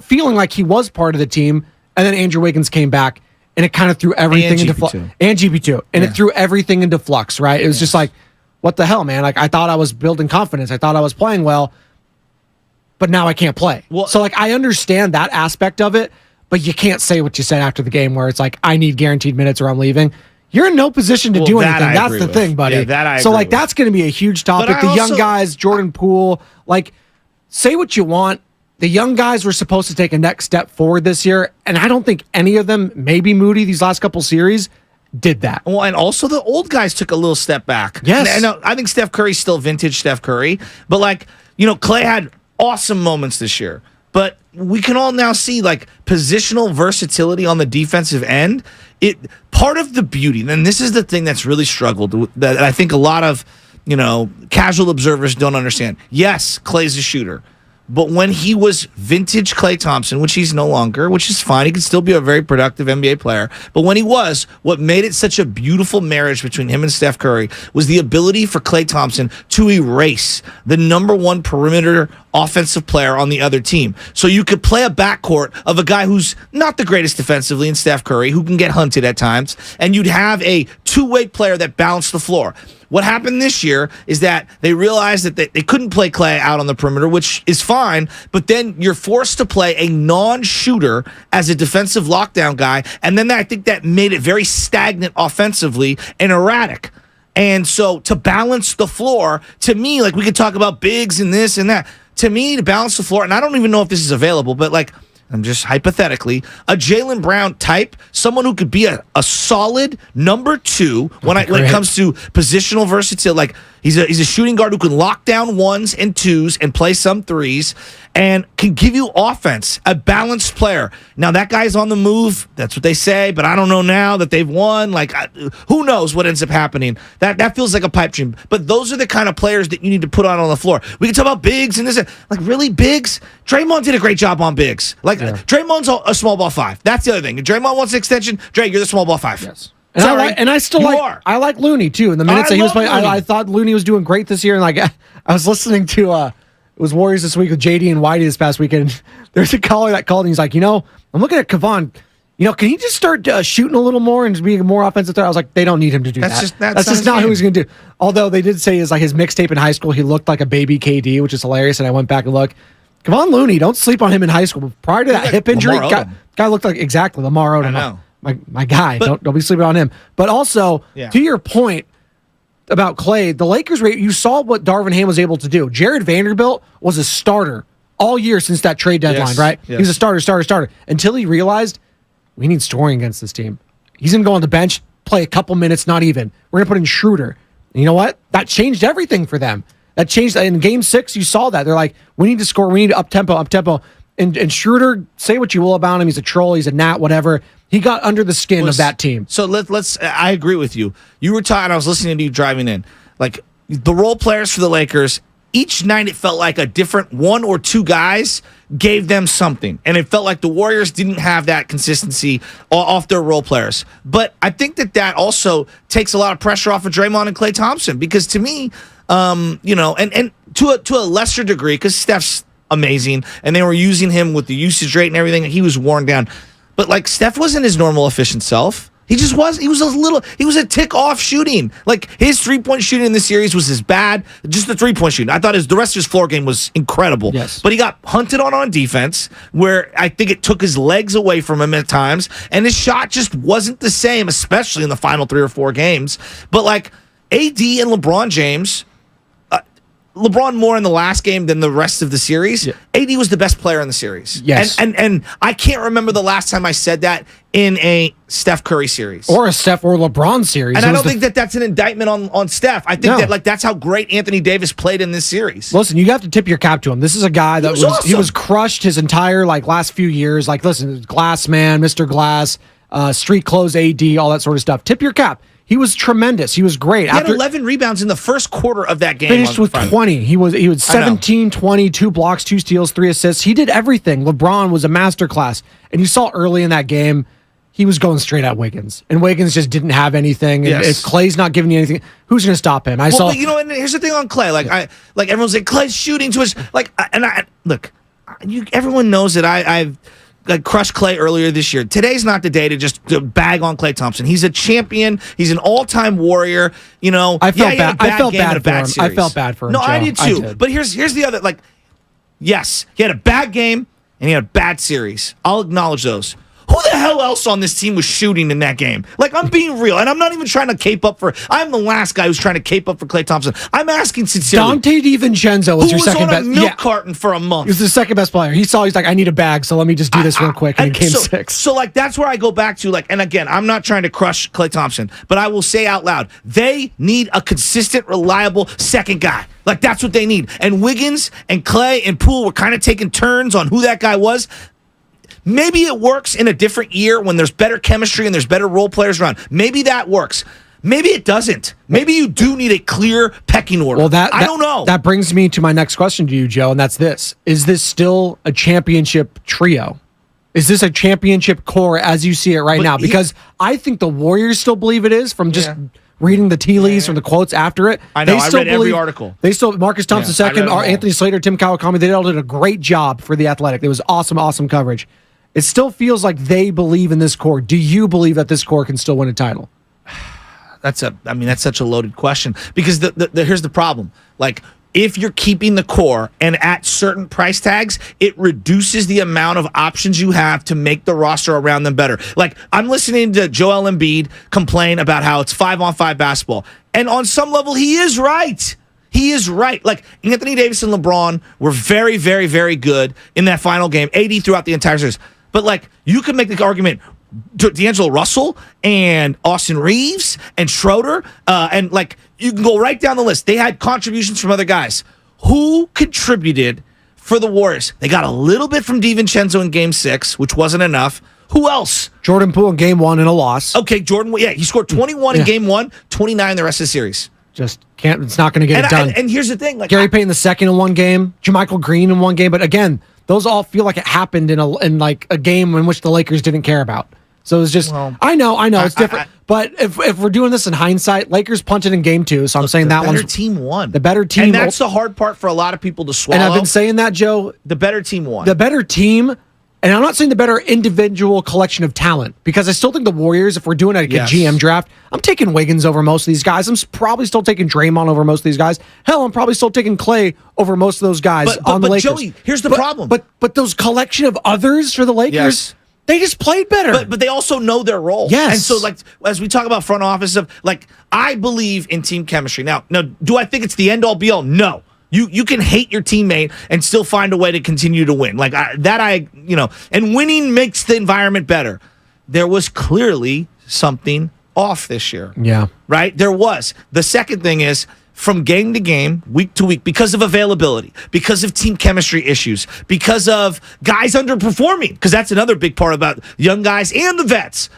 Speaker 4: feeling like he was part of the team, and then Andrew Wiggins came back, and it kind of threw everything into flux. And GP2. And it threw everything into flux, right? It was just like, what the hell, man? Like, I thought I was building confidence. I thought I was playing well, but now I can't play. So, like, I understand that aspect of it, but you can't say what you said after the game where it's like, I need guaranteed minutes or I'm leaving. You're in no position to do
Speaker 2: that
Speaker 4: anything.
Speaker 2: I
Speaker 4: That's
Speaker 2: agree
Speaker 4: the
Speaker 2: with.
Speaker 4: thing, buddy.
Speaker 2: Yeah, that I
Speaker 4: so,
Speaker 2: agree
Speaker 4: like,
Speaker 2: with.
Speaker 4: that's going to be a huge topic.
Speaker 2: But
Speaker 4: The
Speaker 2: I
Speaker 4: young
Speaker 2: also-
Speaker 4: guys, Jordan Poole, like, say what you want. The young guys were supposed to take a next step forward this year, and I don't think any of them, maybe Moody, these last couple series, did that.
Speaker 2: Well, and also the old guys took a little step back.
Speaker 4: Yes.
Speaker 2: And I think Steph Curry's still vintage Steph Curry, but like, Clay had awesome moments this year. But we can all now see like positional versatility on the defensive end. Part of the beauty, and this is the thing that's really struggled, that I think a lot of casual observers don't understand. Yes, Clay's a shooter. But when he was vintage Klay Thompson, which he's no longer, which is fine, he can still be a very productive NBA player. But when he was, what made it such a beautiful marriage between him and Steph Curry was the ability for Klay Thompson to erase the number one perimeter offensive player on the other team. So you could play a backcourt of a guy who's not the greatest defensively in Steph Curry, who can get hunted at times, and you'd have a two-way player that balanced the floor. What happened this year is that they realized that they couldn't play Klay out on the perimeter, which is fine, but then you're forced to play a non-shooter as a defensive lockdown guy, and then I think that made it very stagnant offensively and erratic. And so to balance the floor, to me, like we could talk about bigs and this and that, to me, to balance the floor, and I don't even know if this is available, but like, I'm just hypothetically, a Jaylen Brown type, someone who could be a solid number two when it comes to positional versatility. Like he's a shooting guard who can lock down ones and twos and play some threes and can give you offense, a balanced player. Now that guy's on the move. That's what they say, but I don't know now that they've won. Like who knows what ends up happening? That feels like a pipe dream. But those are the kind of players that you need to put on the floor. We can talk about bigs and this, like really bigs. Draymond did a great job on bigs. Like Draymond's a small ball five. That's the other thing. If Draymond wants an extension, Dre, you're the small ball five.
Speaker 4: Yes. And I like Looney too. In the minutes that he was playing, I thought Looney was doing great this year. And like I was listening to it was Warriors this week with JD and Whitey this past weekend. There's a caller that called and he's like, I'm looking at Kevon. Can he just start shooting a little more and being more offensive there? I was like, they don't need him to do that. That's just not who he's going to do. Although they did say his mixtape in high school, he looked like a baby KD, which is hilarious. And I went back and looked. Kevon Looney, don't sleep on him in high school. Prior to that hip injury, guy looked like exactly Lamar Odom.
Speaker 2: I know.
Speaker 4: My guy. Don't be sleeping on him. But also, to your point about Klay, the Lakers, you saw what Darvin Ham was able to do. Jared Vanderbilt was a starter all year since that trade deadline, right? Yes. He was a starter, until he realized we need scoring against this team. He's going to go on the bench, play a couple minutes, not even. We're going to put in Schroeder. And you know what? That changed everything for them. That changed. In Game 6, you saw that. They're like, we need to score. We need up-tempo. And Schroeder, say what you will about him. He's a troll. He's a gnat, whatever. He got under the skin of that team.
Speaker 2: So let's. I agree with you. You were talking. I was listening to you driving in. Like the role players for the Lakers, each night it felt like a different one or two guys gave them something, and it felt like the Warriors didn't have that consistency off their role players. But I think that also takes a lot of pressure off of Draymond and Klay Thompson, because to me, and to a lesser degree, because Steph's amazing, and they were using him with the usage rate and everything, and he was worn down. But like Steph wasn't his normal efficient self. He just was. He was a tick off shooting. Like his 3-point shooting in this series was as bad. Just the 3-point shooting. I thought the rest of his floor game was incredible.
Speaker 4: Yes.
Speaker 2: But he got hunted on defense, where I think it took his legs away from him at times, and his shot just wasn't the same, especially in the final 3 or 4 games. But like AD and LeBron James. LeBron more in the last game than the rest of the series. Yeah. AD was the best player in the series.
Speaker 4: Yes.
Speaker 2: And I can't remember the last time I said that in a Steph Curry series.
Speaker 4: Or a Steph or LeBron series.
Speaker 2: And I don't think that's an indictment on Steph. I think that that's how great Anthony Davis played in this series.
Speaker 4: Listen, you have to tip your cap to him. This is a guy that he was crushed his entire last few years. Like, listen, Glass Man, Mr. Glass, street clothes AD, all that sort of stuff. Tip your cap. He was tremendous. He was great.
Speaker 2: He had 11 rebounds in the first quarter of that game.
Speaker 4: Finished with 20. He was 17, 20, 2 blocks, 2 steals, 3 assists. He did everything. LeBron was a masterclass. And you saw early in that game, he was going straight at Wiggins. And Wiggins just didn't have anything. And if Clay's not giving you anything, who's going to stop him?
Speaker 2: But and here's the thing on Clay. Like everyone's like, Clay's shooting to his look, everyone knows that I've crushed Klay earlier this year. Today's not the day to bag on Klay Thompson. He's a champion. He's an all-time warrior.
Speaker 4: I felt bad for him.
Speaker 2: No,
Speaker 4: Joe.
Speaker 2: I did too. But here's the other. Yes, he had a bad game and he had a bad series. I'll acknowledge those. Who the hell else on this team was shooting in that game? Like, I'm being real, and I'm not even trying to cape up for. I'm the last guy who's trying to cape up for Klay Thompson. I'm asking sincerely.
Speaker 4: Dante DiVincenzo was your second best.
Speaker 2: Who was on a milk carton for a month.
Speaker 4: He was the second best player. He's like, I need a bag, so let me just do this real quick in game 6.
Speaker 2: So, like, that's where I go back to, like, and again, I'm not trying to crush Klay Thompson, but I will say out loud, they need a consistent, reliable second guy. Like, that's what they need. And Wiggins and Klay and Poole were kind of taking turns on who that guy was. Maybe it works in a different year when there's better chemistry and there's better role players around. Maybe that works. Maybe it doesn't. Maybe you do need a clear pecking order. Well, I don't know.
Speaker 4: That brings me to my next question to you, Joe, and that's this. Is this still a championship trio? Is this a championship core as you see it right now? Because I think the Warriors still believe it is from just reading the tea leaves from the quotes after it.
Speaker 2: I know. I read every article.
Speaker 4: They still, Marcus Thompson second, Anthony Slater, Tim Kawakami, they all did a great job for The Athletic. It was awesome coverage. It still feels like they believe in this core. Do you believe that this core can still win a title?
Speaker 2: That's such a loaded question because here's the problem. Like, if you're keeping the core and at certain price tags, it reduces the amount of options you have to make the roster around them better. Like, I'm listening to Joel Embiid complain about how it's 5-on-5 basketball. And on some level, he is right. He is right. Like, Anthony Davis and LeBron were very, very, very good in that final game. AD throughout the entire series. But, like, you could make the argument D'Angelo Russell and Austin Reeves and Schroeder, and, like, you can go right down the list. They had contributions from other guys. Who contributed for the Warriors? They got a little bit from DiVincenzo in Game 6, which wasn't enough. Who else?
Speaker 4: Jordan Poole in Game 1 in a loss.
Speaker 2: Okay, Jordan, he scored 21 in Game 1, 29 the rest of the series.
Speaker 4: Just can't. It's not going to get it done.
Speaker 2: And here's the thing: like,
Speaker 4: Gary Payton II in one game, JaMychal Green in one game, but again, those all feel like it happened in like a game in which the Lakers didn't care about. So it's just, I know, it's different. But if we're doing this in hindsight, Lakers punted in Game 2, so I'm saying that
Speaker 2: better team won.
Speaker 4: The better team,
Speaker 2: and that's the hard part for a lot of people to swallow.
Speaker 4: And I've been saying that, Joe.
Speaker 2: The better team won.
Speaker 4: The better team. And I'm not saying the better individual collection of talent, because I still think the Warriors, if we're doing a GM draft, I'm taking Wiggins over most of these guys. I'm probably still taking Draymond over most of these guys. Hell, I'm probably still taking Klay over most of those guys on the Lakers.
Speaker 2: Joey, here's the problem.
Speaker 4: But those collection of others for the Lakers, they just played better.
Speaker 2: But they also know their role.
Speaker 4: Yes.
Speaker 2: And so, like, as we talk about front office stuff, like, I believe in team chemistry. Now, do I think it's the end all be all? No. You can hate your teammate and still find a way to continue to win. Like, and winning makes the environment better. There was clearly something off this year.
Speaker 4: Yeah.
Speaker 2: Right? There was. The second thing is, from game to game, week to week, because of availability, because of team chemistry issues, because of guys underperforming, because that's another big part about young guys and the vets.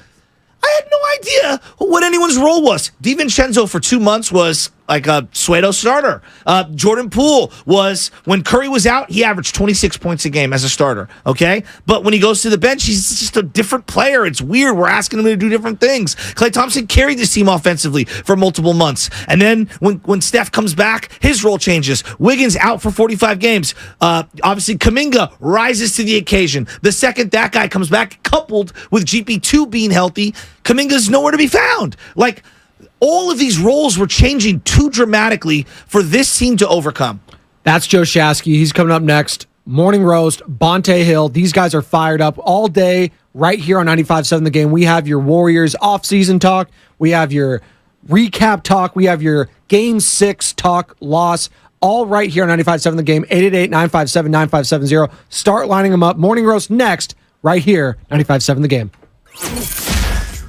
Speaker 2: I had no idea what anyone's role was. DiVincenzo for 2 months was like a pseudo starter. Jordan Poole was, when Curry was out, he averaged 26 points a game as a starter, okay? But when he goes to the bench, he's just a different player. It's weird. We're asking him to do different things. Klay Thompson carried this team offensively for multiple months. And then when Steph comes back, his role changes. Wiggins out for 45 games. Obviously, Kuminga rises to the occasion. The second that guy comes back, coupled with GP2 being healthy, Kuminga's nowhere to be found. Like, all of these roles were changing too dramatically for this team to overcome.
Speaker 4: That's Joe Shasky. He's coming up next. Morning Roast, Bonte Hill. These guys are fired up all day right here on 95.7 The Game. We have your Warriors offseason talk. We have your recap talk. We have your Game 6 talk, loss, all right here on 95.7 The Game. 888-957-9570. Start lining them up. Morning Roast next, right here, 95.7 The Game.